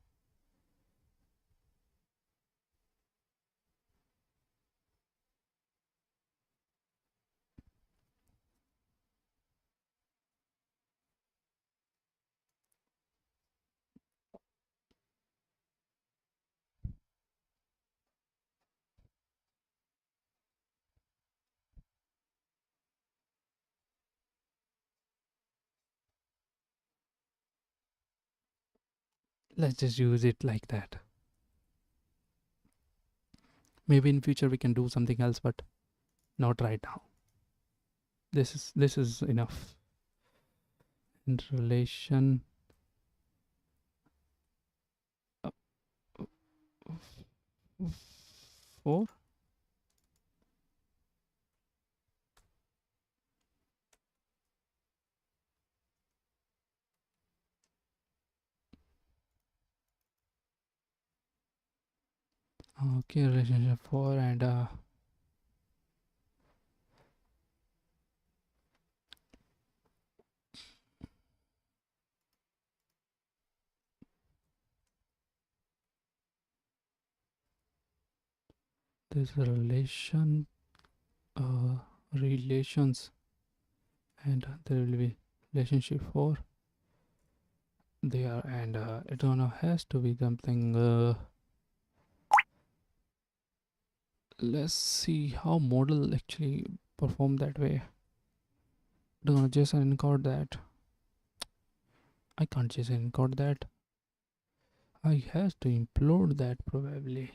let's just use it like that. Maybe in future we can do something else, but not right now. This is enough. In relation uh, 4. Okay, relationship 4, and this relation relations, and there will be relationship 4 there, and it gonna has to be something. Let's see how model actually perform that way. We're gonna JSON encode that. I can't JSON encode that. I has to implode that probably.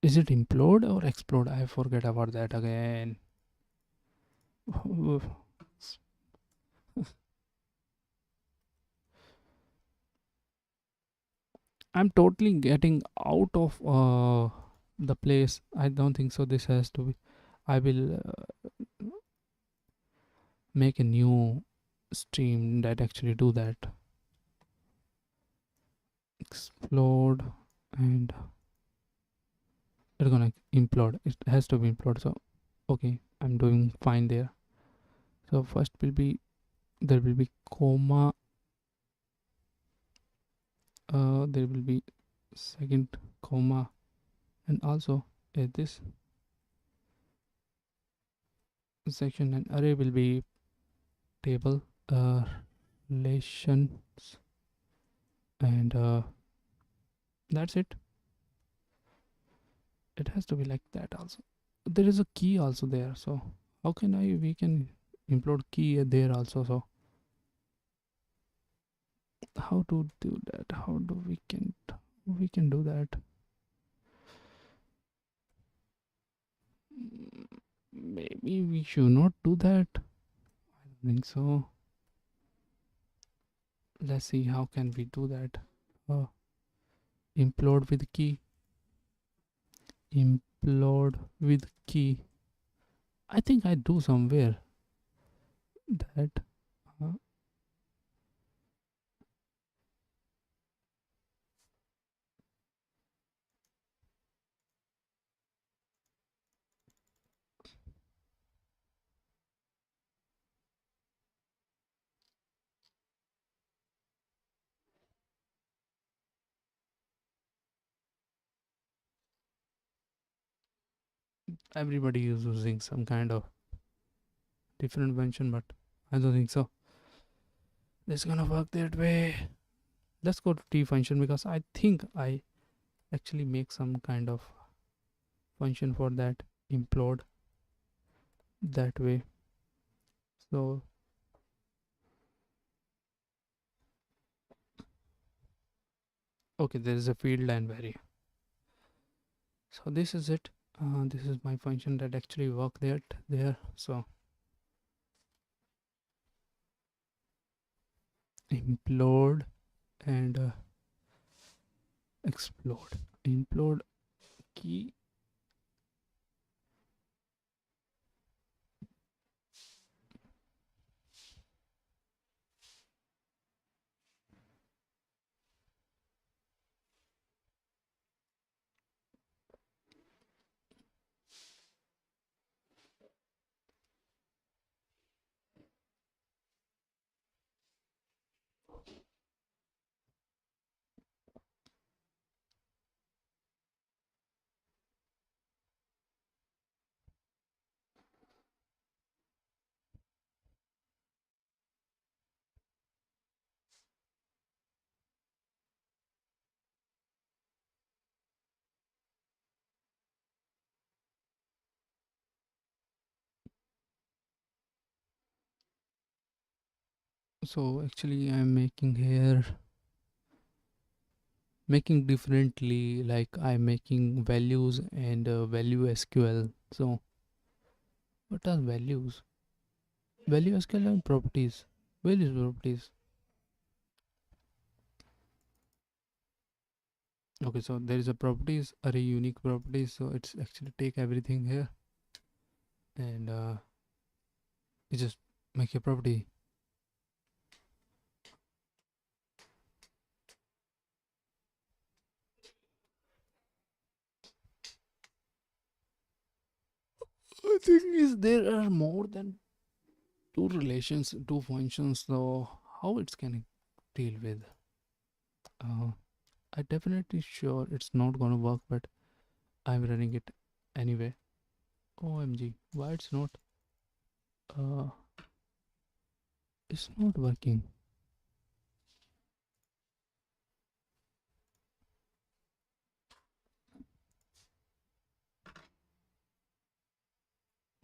Is it implode or explode? I forget about that again. I'm totally getting out of the place. I don't think so. This has to be. I will make a new stream that actually do that. Explode, and it's gonna implode. It has to be implode. So okay, I'm doing fine there. So first will be, there will be comma. There will be second comma, and also this section and array will be table relations, and that's it. It has to be like that. Also there is a key also there, so how can we can implode key there also. So how to do that? How do we can do that? Maybe we should not do that. I don't think so. Let's see how can we do that. uh, Implode with key. Implode with key. I think I do somewhere that uh, everybody is using some kind of different function, but I don't think so this is gonna work that way. Let's go to T function, because I think I actually make some kind of function for that implode that way. So Okay, there is a field and vary. So this is it. This is my function that actually work there. So implode and explode. Implode key. So actually I'm making here making differently, like I'm making values and value SQL. So what are values? Value SQL and properties. Where is properties? Okay, so there is a properties array unique properties. So it's actually take everything here and you just make a property. The thing is there are more than two relations, two functions. So how it's can deal with? Uh, I definitely sure it's not gonna work, but I'm running it anyway. OMG, why it's not? Uh, it's not working.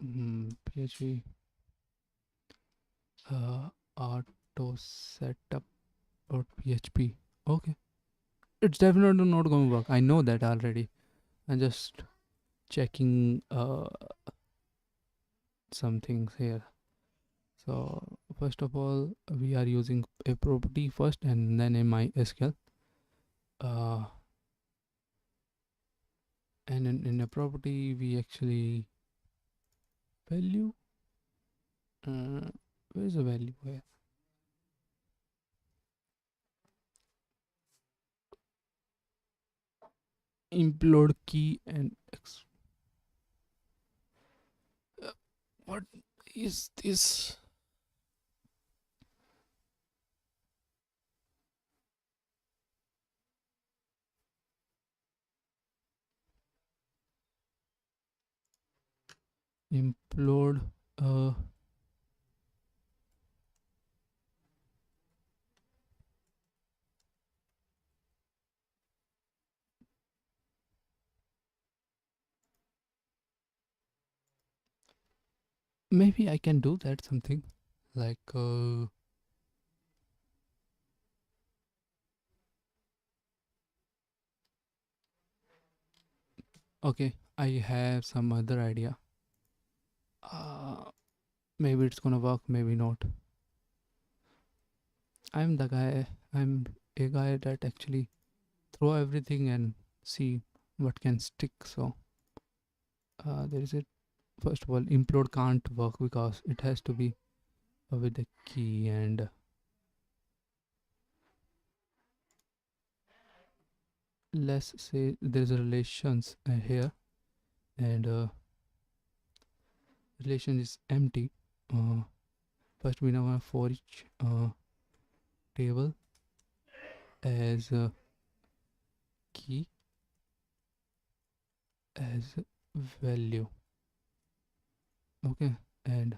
PHP auto setup dot PHP. Okay, it's definitely not going to work. I know that already. I'm just checking some things here. So first of all, we are using a property first and then a MySQL. Uh, and in a property we actually value. Uh, where is the value? Where? Implode key and what is this? Implode. Uh, maybe I can do that something like okay, I have some other idea. Uh, maybe it's gonna work, maybe not. I'm the guy. I'm a guy that actually throw everything and see what can stick. So there is it. First of all, implode can't work because it has to be with the key and let's say there's a relations here and relation is empty. Uh, first we now have for each table as a key as value. Okay, and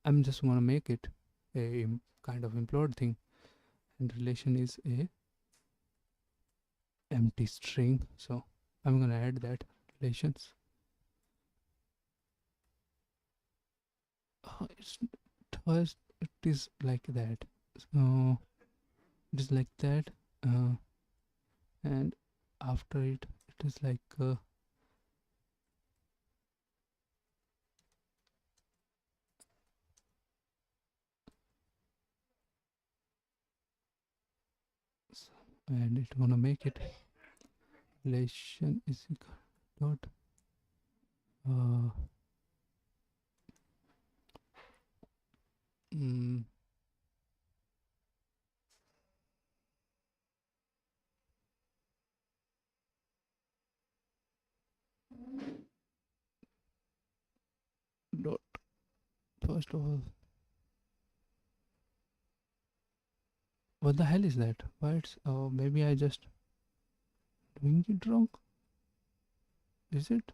I'm just want to make it a kind of implode thing, and relation is a empty string. So I'm gonna add that relations. It's first it is like that. So it is like that. and after it is like and it's gonna make it relation is equal dot uh, mm, dot first of all, what the hell is that? Why it's maybe I just doing it wrong, is it?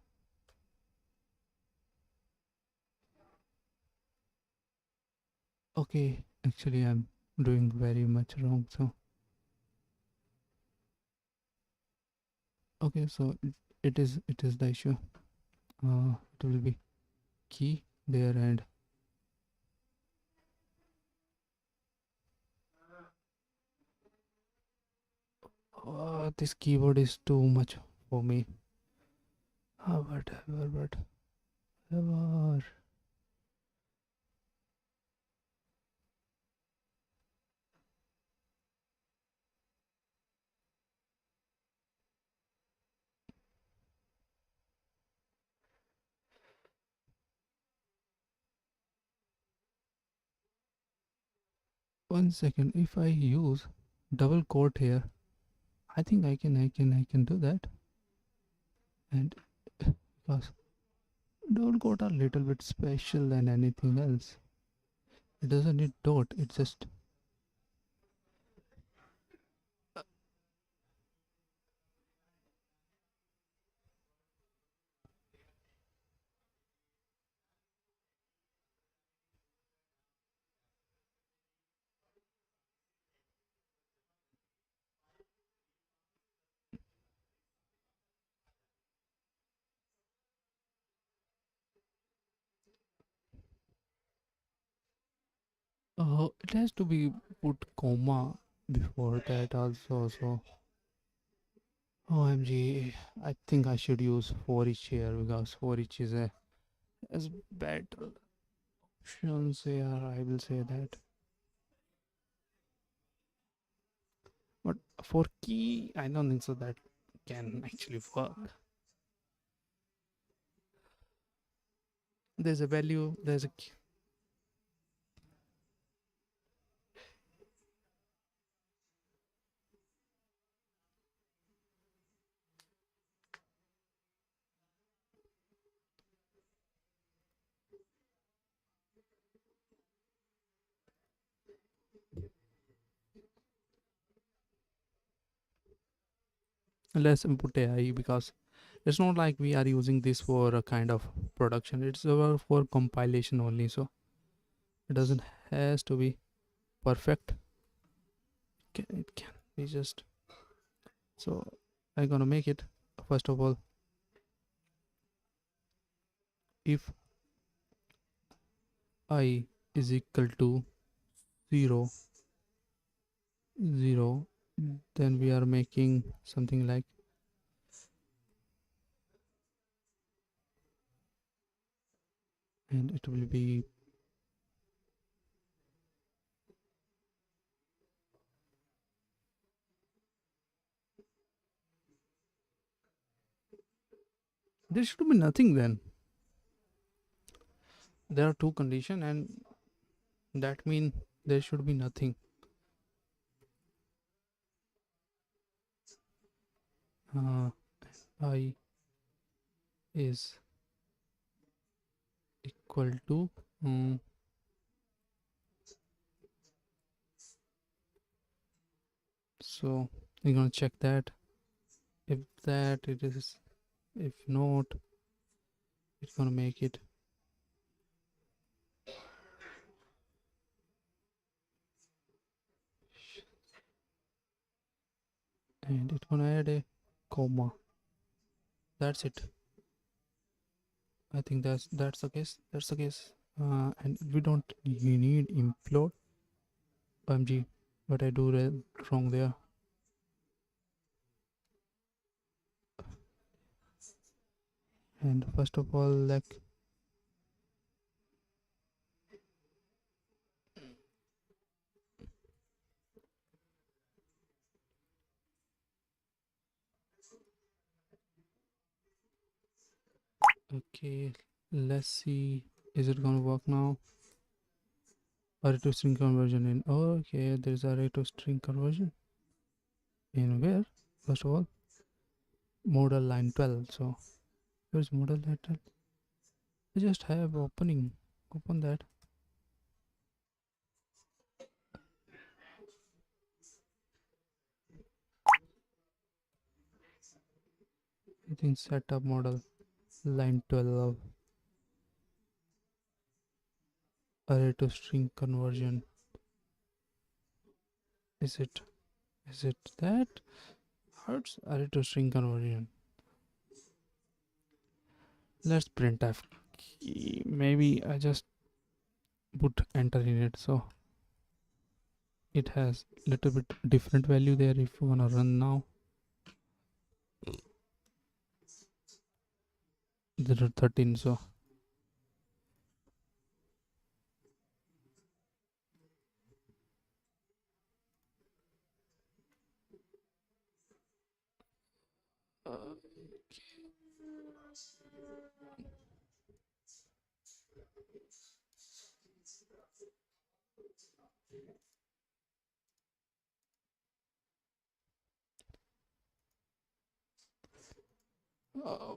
Okay, actually I'm doing very much wrong, so okay, so it is the issue. It will be key there, and this keyboard is too much for me. Whatever. 1 second. If I use double quote here, I think I can do that. And because double quote are little bit special than anything else. It doesn't need dot. It's just 'it has to be put comma before that also. So OMG, I think I should use for each here because for each is a as better options here. I will say that. But for key, I don't think so that can actually work. There's a value. There's a key. Let's input AI because it's not like we are using this for a kind of production. It's for compilation only. So it doesn't has to be perfect. It can be just. So I'm gonna make it first of all. If I is equal to 0 0, then we are making something like, and it will be there should be nothing. Then there are two condition, and that mean there should be nothing. I is equal to so we're gonna check that. If that it is, if not, it's gonna make it. And it's gonna add a comma. That's it. I think that's the case. That's the case. And we don't need implode. OMG, what I do wrong there. And first of all, like, okay, let's see, is it gonna work now? Array to string conversion in, okay, there's array to string conversion in where? First of all, modal line 12. So here's modal line 12. I just have open that. I think setup model line 12, array to string conversion. Is it that? Hurts array to string conversion. Let's printf. Maybe I just put enter in it, so it has little bit different value there. If you wanna run now, 13. So uh,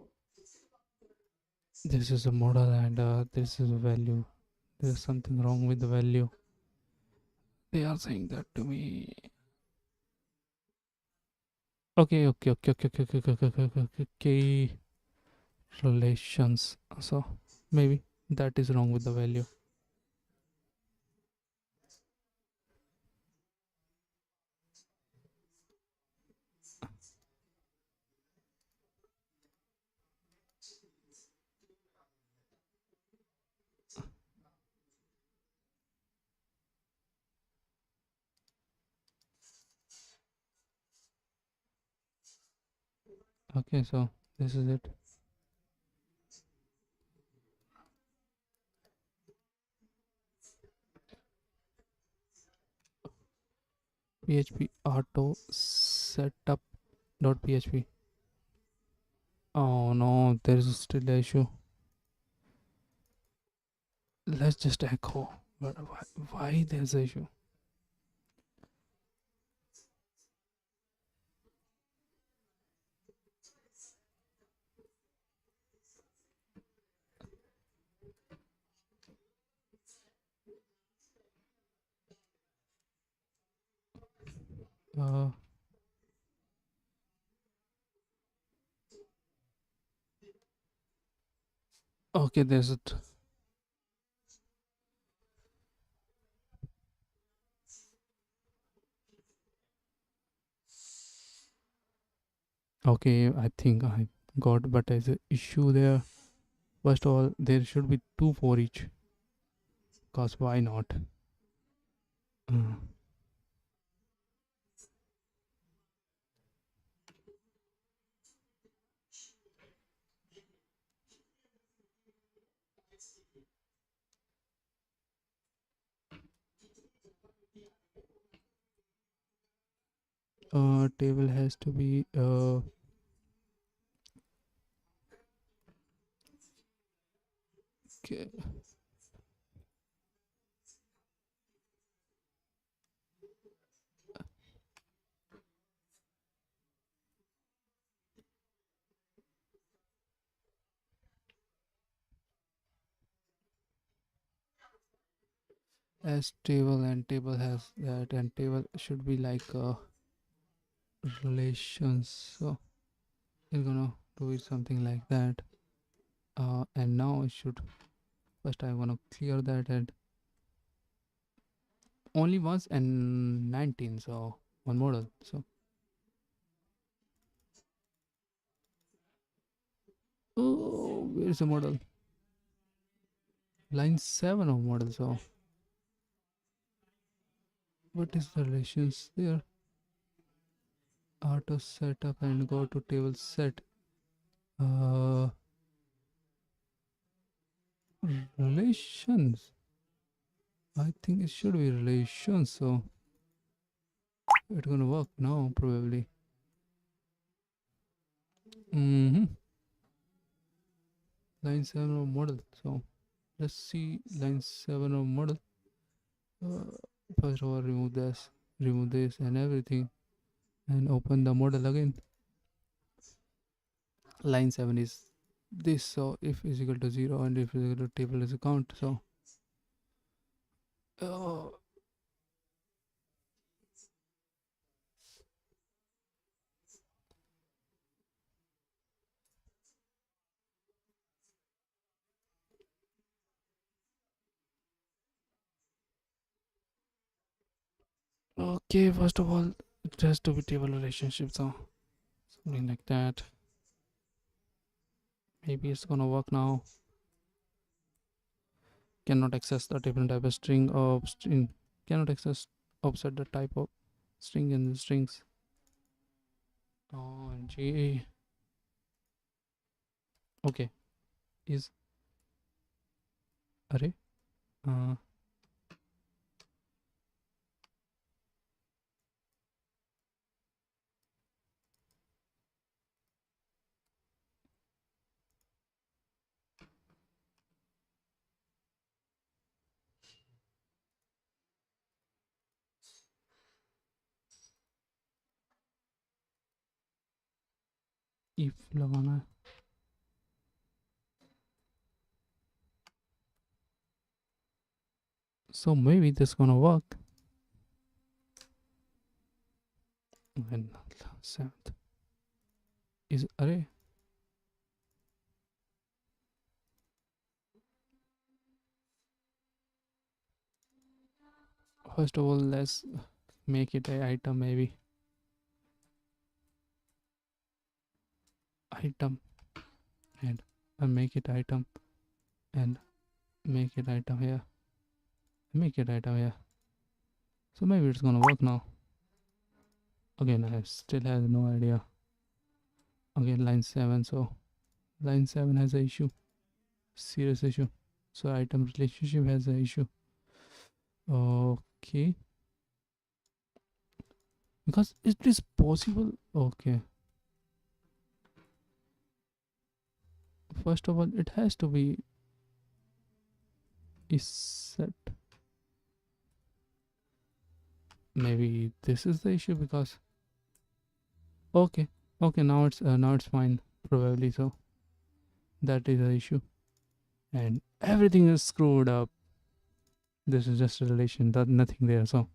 this is a model, and this is a value. There's something wrong with the value. They are saying that to me. Okay. Relations. So maybe that is wrong with the value. Okay, so this is it. PHP auto setup dot PHP. Oh no, there is still an issue. Let's just echo. But why there's an issue? Uh, okay, there's it. Okay, I think I got, but there's an issue there. First of all, there should be two for each. Cause why not? Uh, table has to be okay. As table, and table has that, and table should be like relations. So you're gonna do it something like that. And now I should first I wanna clear that, and only once and 19. So one model. So oh, where's the model? Line 7 of model. So what is the relations there? Auto setup and go to table set. Uh, relations. I think it should be relations, so it's gonna work now probably. Mm-hmm. Line 7 of model. So let's see line 7 of model. Uh, First of all, remove this and everything, and open the model again. Line 7 is this, so if is equal to 0 and if is equal to table is a count. So uh, okay, first of all, it has to be table relationship, so something like that. Maybe it's gonna work now. Cannot access the table type of string of string. Cannot access offset the type of string in the strings. OMG. Okay, is array. Uh, if लगाना है. So maybe this gonna work. And 7th is array. First of all, let's make it a item, maybe item, and make it item, and make it item here, make it item here. So maybe it's gonna work now. Again, I still have no idea. Again, line 7. So line 7 has a issue, serious issue. So item relationship has an issue. Okay, because it is possible. Okay, first of all, it has to be is set. Maybe this is the issue, because okay, now it's fine probably. So that is the issue, and everything is screwed up. This is just a relation, that nothing there. So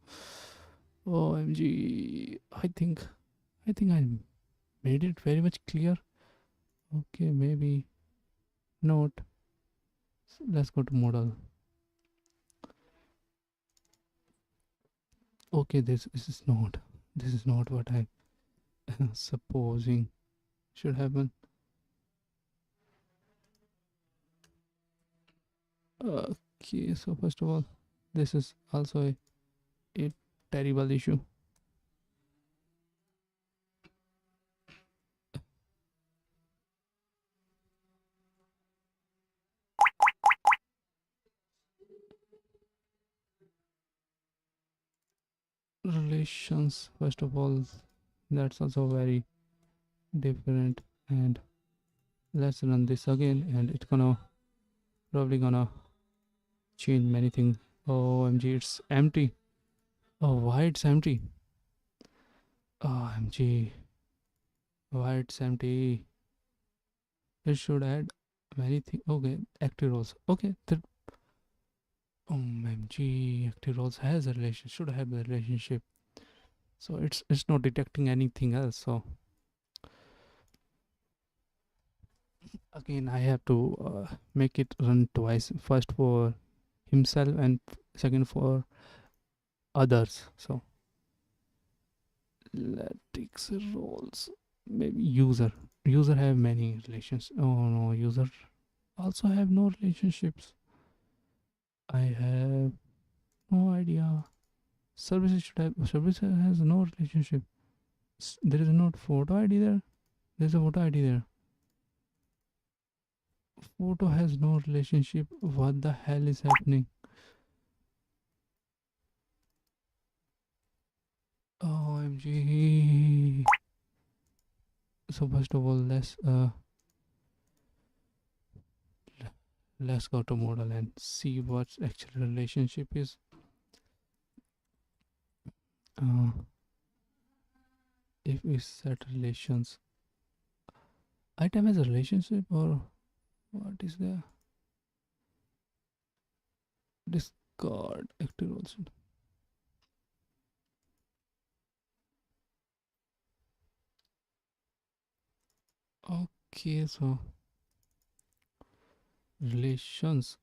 OMG, I think I made it very much clear. Okay, maybe not. So let's go to model. Okay, this is not what I supposing should happen. Okay, so first of all, this is also a terrible issue. Relations, first of all, that's also very different. And let's run this again, and it's probably gonna change many things. OMG, it's empty. Oh, why it's empty? OMG, why it's empty? It should add many things. Okay, active roles. Okay, that OMG, active roles has a relation, should have a relationship. So it's not detecting anything else. So again, I have to make it run twice, first for himself and second for others. So let's roles, maybe user have many relations. Oh no, user also have no relationships. I have no idea. Service has no relationship. There is not photo id there. There's a photo id there. photo has no relationship. What the hell is happening? OMG. So first of all, let's go to model and see what actual relationship is. Uh, if we set relations, item has a relationship, or what is the discard active roles? Okay, so relations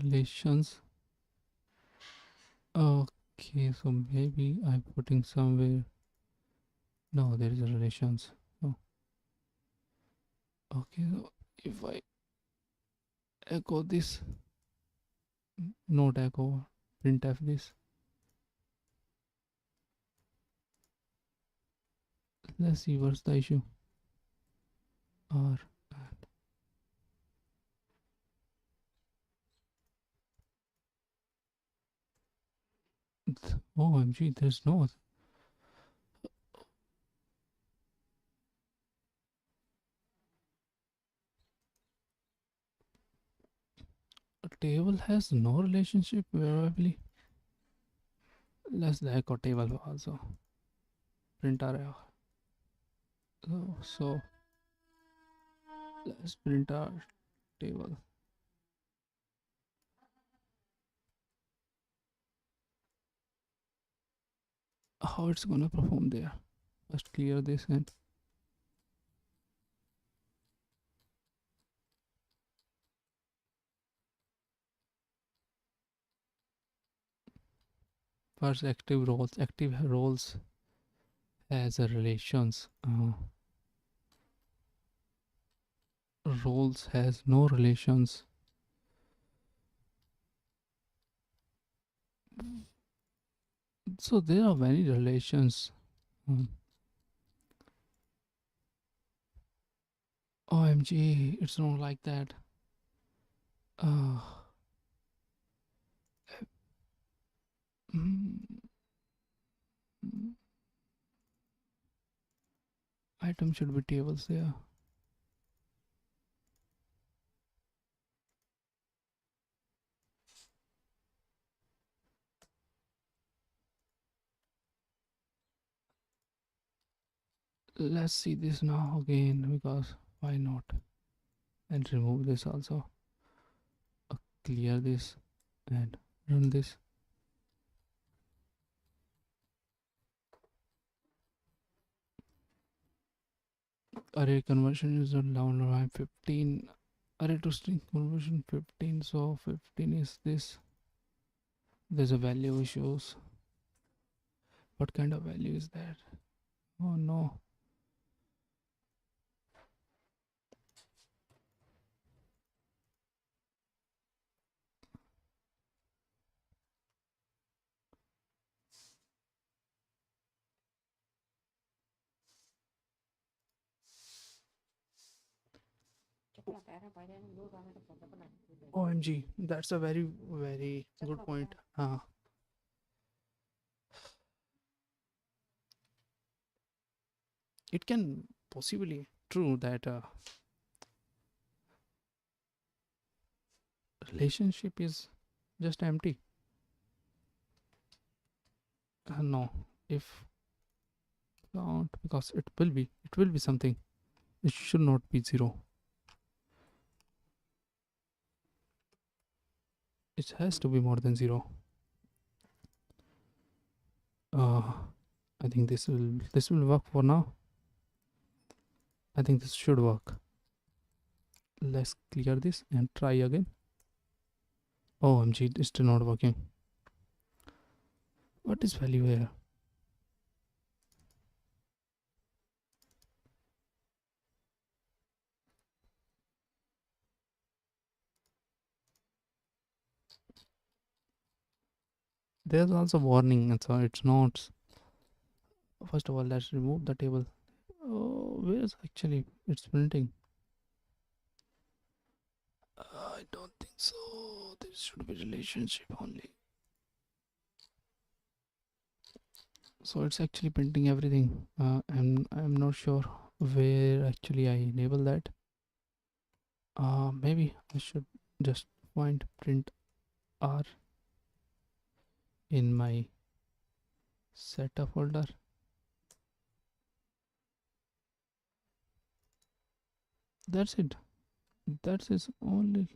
relations. Okay, so maybe I'm putting somewhere. No, there is a relations. Oh, okay, so if I echo this, not echo, printf this. Let's see what's the issue. R. OMG, there's no a table has no relationship probably. Let's the echo table also. Print our so let's print our table. How it's gonna perform there? Just clear this and first active roles. Active roles has a relations. Roles has no relations. So there are many relations. OMG, it's not like that. Uh, mm, item should be tables there. Let's see this now again, because why not? And remove this also. Clear this and run this. Array conversion is not down around 15. Array to string conversion 15. So 15 is this. There's a value issues. What kind of value is that? Oh no. OMG, that's a very, very good point. It can possibly true that relationship is just empty. No, if count, because it will be something. It should not be 0. It has to be more than 0. I think this will work for now. I think this should work. Let's clear this and try again. OMG, it's still not working. What is value here? There's also warning, and so it's not. First of all, let's remove the table. Oh, where is actually it's printing? I don't think so. This should be relationship only. So it's actually printing everything. I'm not sure where actually I enable that. Maybe I should just find print R in my setup folder. That's it. That's its only.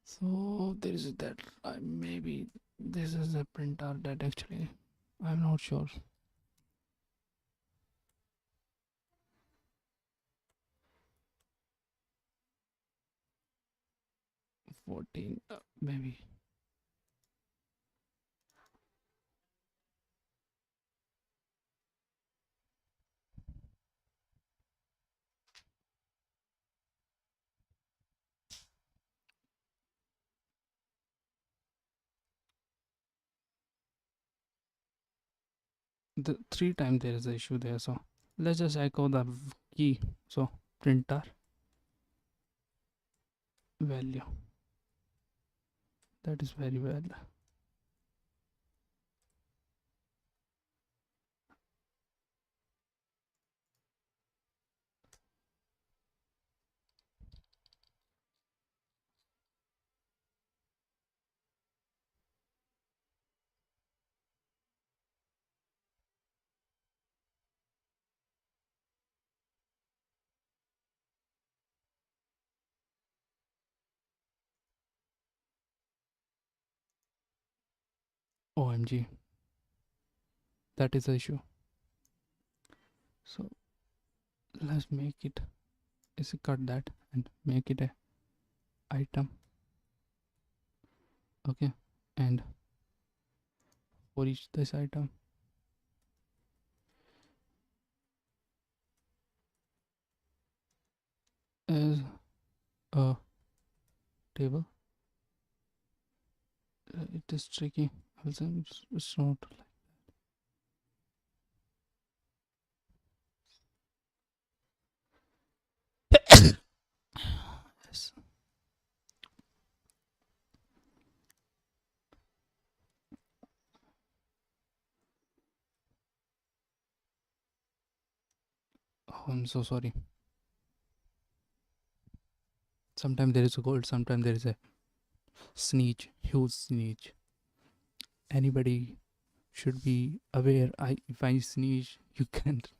So there is that. Maybe this is a printer that actually. I'm not sure. 14, maybe. The 3 times there is an issue there. So let's just echo the key. So printer value. That is very well. OMG. That is the issue. So let's make it. Is cut that and make it a item. Okay, and for each this item is a table. It is tricky. I will say it's not like. Yes. Oh, I'm so sorry. Sometimes there is a cold, sometimes there is a sneeze, huge sneeze. Anybody should be aware. If I sneeze, you can't.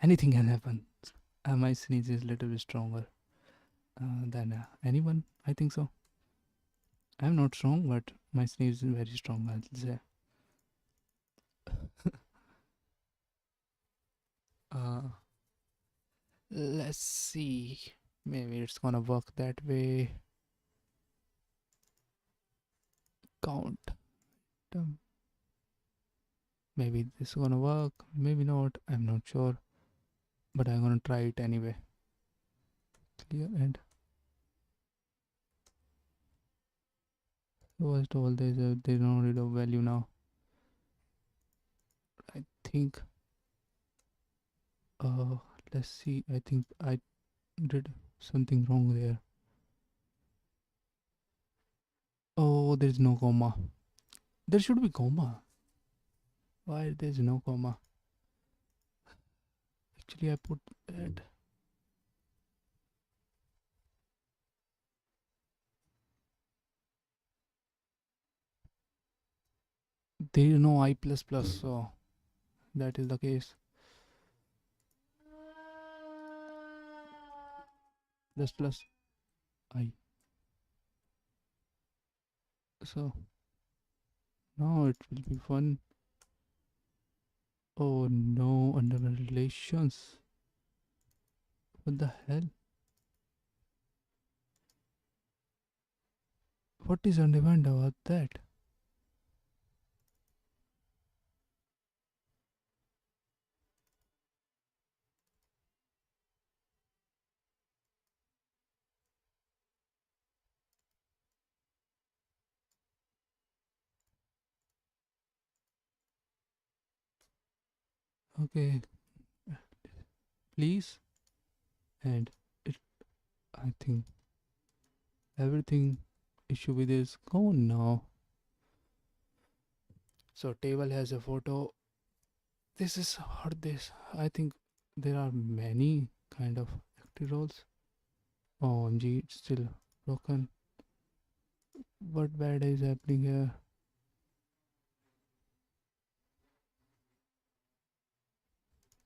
Anything can happen. My sneeze is a little bit stronger than anyone. I think so. I'm not strong, but my sneeze is very strong. I'll say. Uh, let's see. Maybe it's gonna work that way. Count. Maybe this is gonna work. Maybe not. I'm not sure. But I'm gonna try it anyway. Clear and first of all, there's no read of value now. I think. Let's see. I think I did something wrong there. Oh, there's no comma. There should be comma. Why there's no comma? Actually, I put that. There is no I plus plus, so that is the case. Plus plus I. So now it will be fun. Oh no, under relations. What the hell? What is undefined about that? Okay, please. And it, I think everything issue with is gone now. So table has a photo. This is hard. This, I think there are many kind of active roles. OMG, it's still broken. What bad is happening here?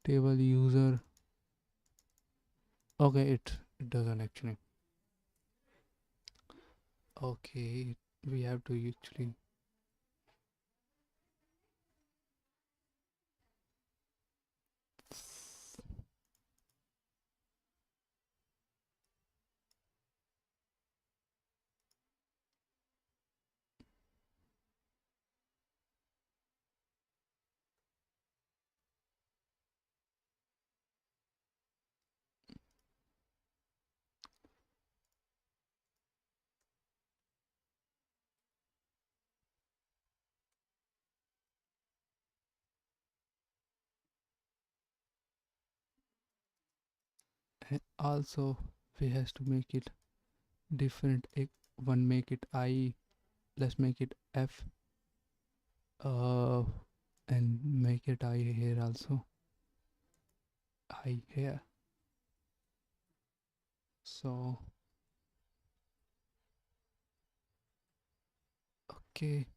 Table user. Okay, it doesn't actually. Okay, we have to actually also we has to make it different. One make it I. Let's make it F. Uh, and make it I here also. I here. So okay,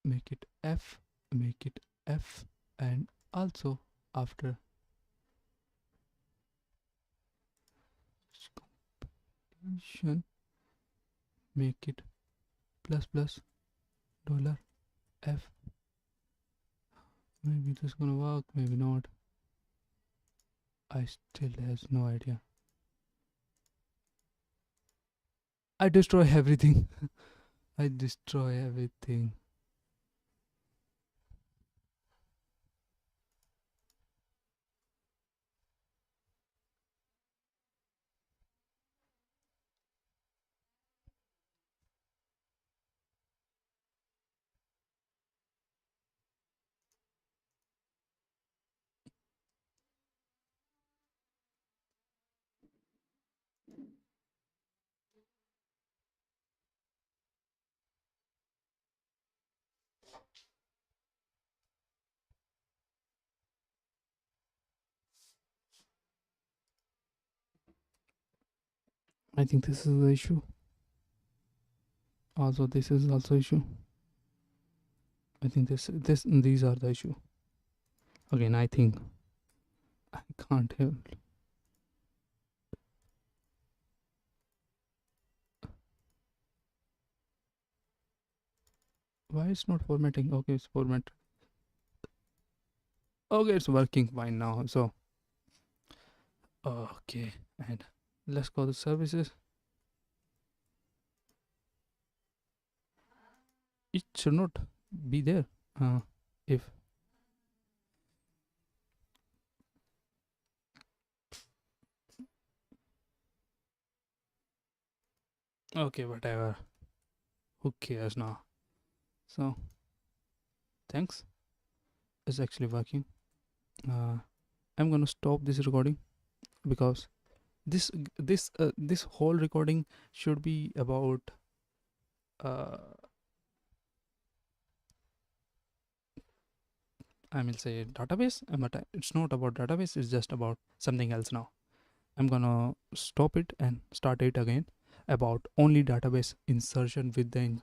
make it F. Make it F, and also after completion, make it plus plus dollar F. Maybe this is gonna work. Maybe not. I still has no idea. I destroy everything. I destroy everything. I think this is the issue. Also, this is also issue. I think these are the issue. Again, I think I can't help. Why it's not formatting? Okay, it's format. Okay, it's working fine now. So okay, and let's go to services. It should not be there. If okay, whatever. Who cares now? So thanks. It's actually working. I'm gonna stop this recording because this whole recording should be about uh I will say database, but it's not about database. It's just about something else now. I'm gonna stop it and start it again. About only database insertion with the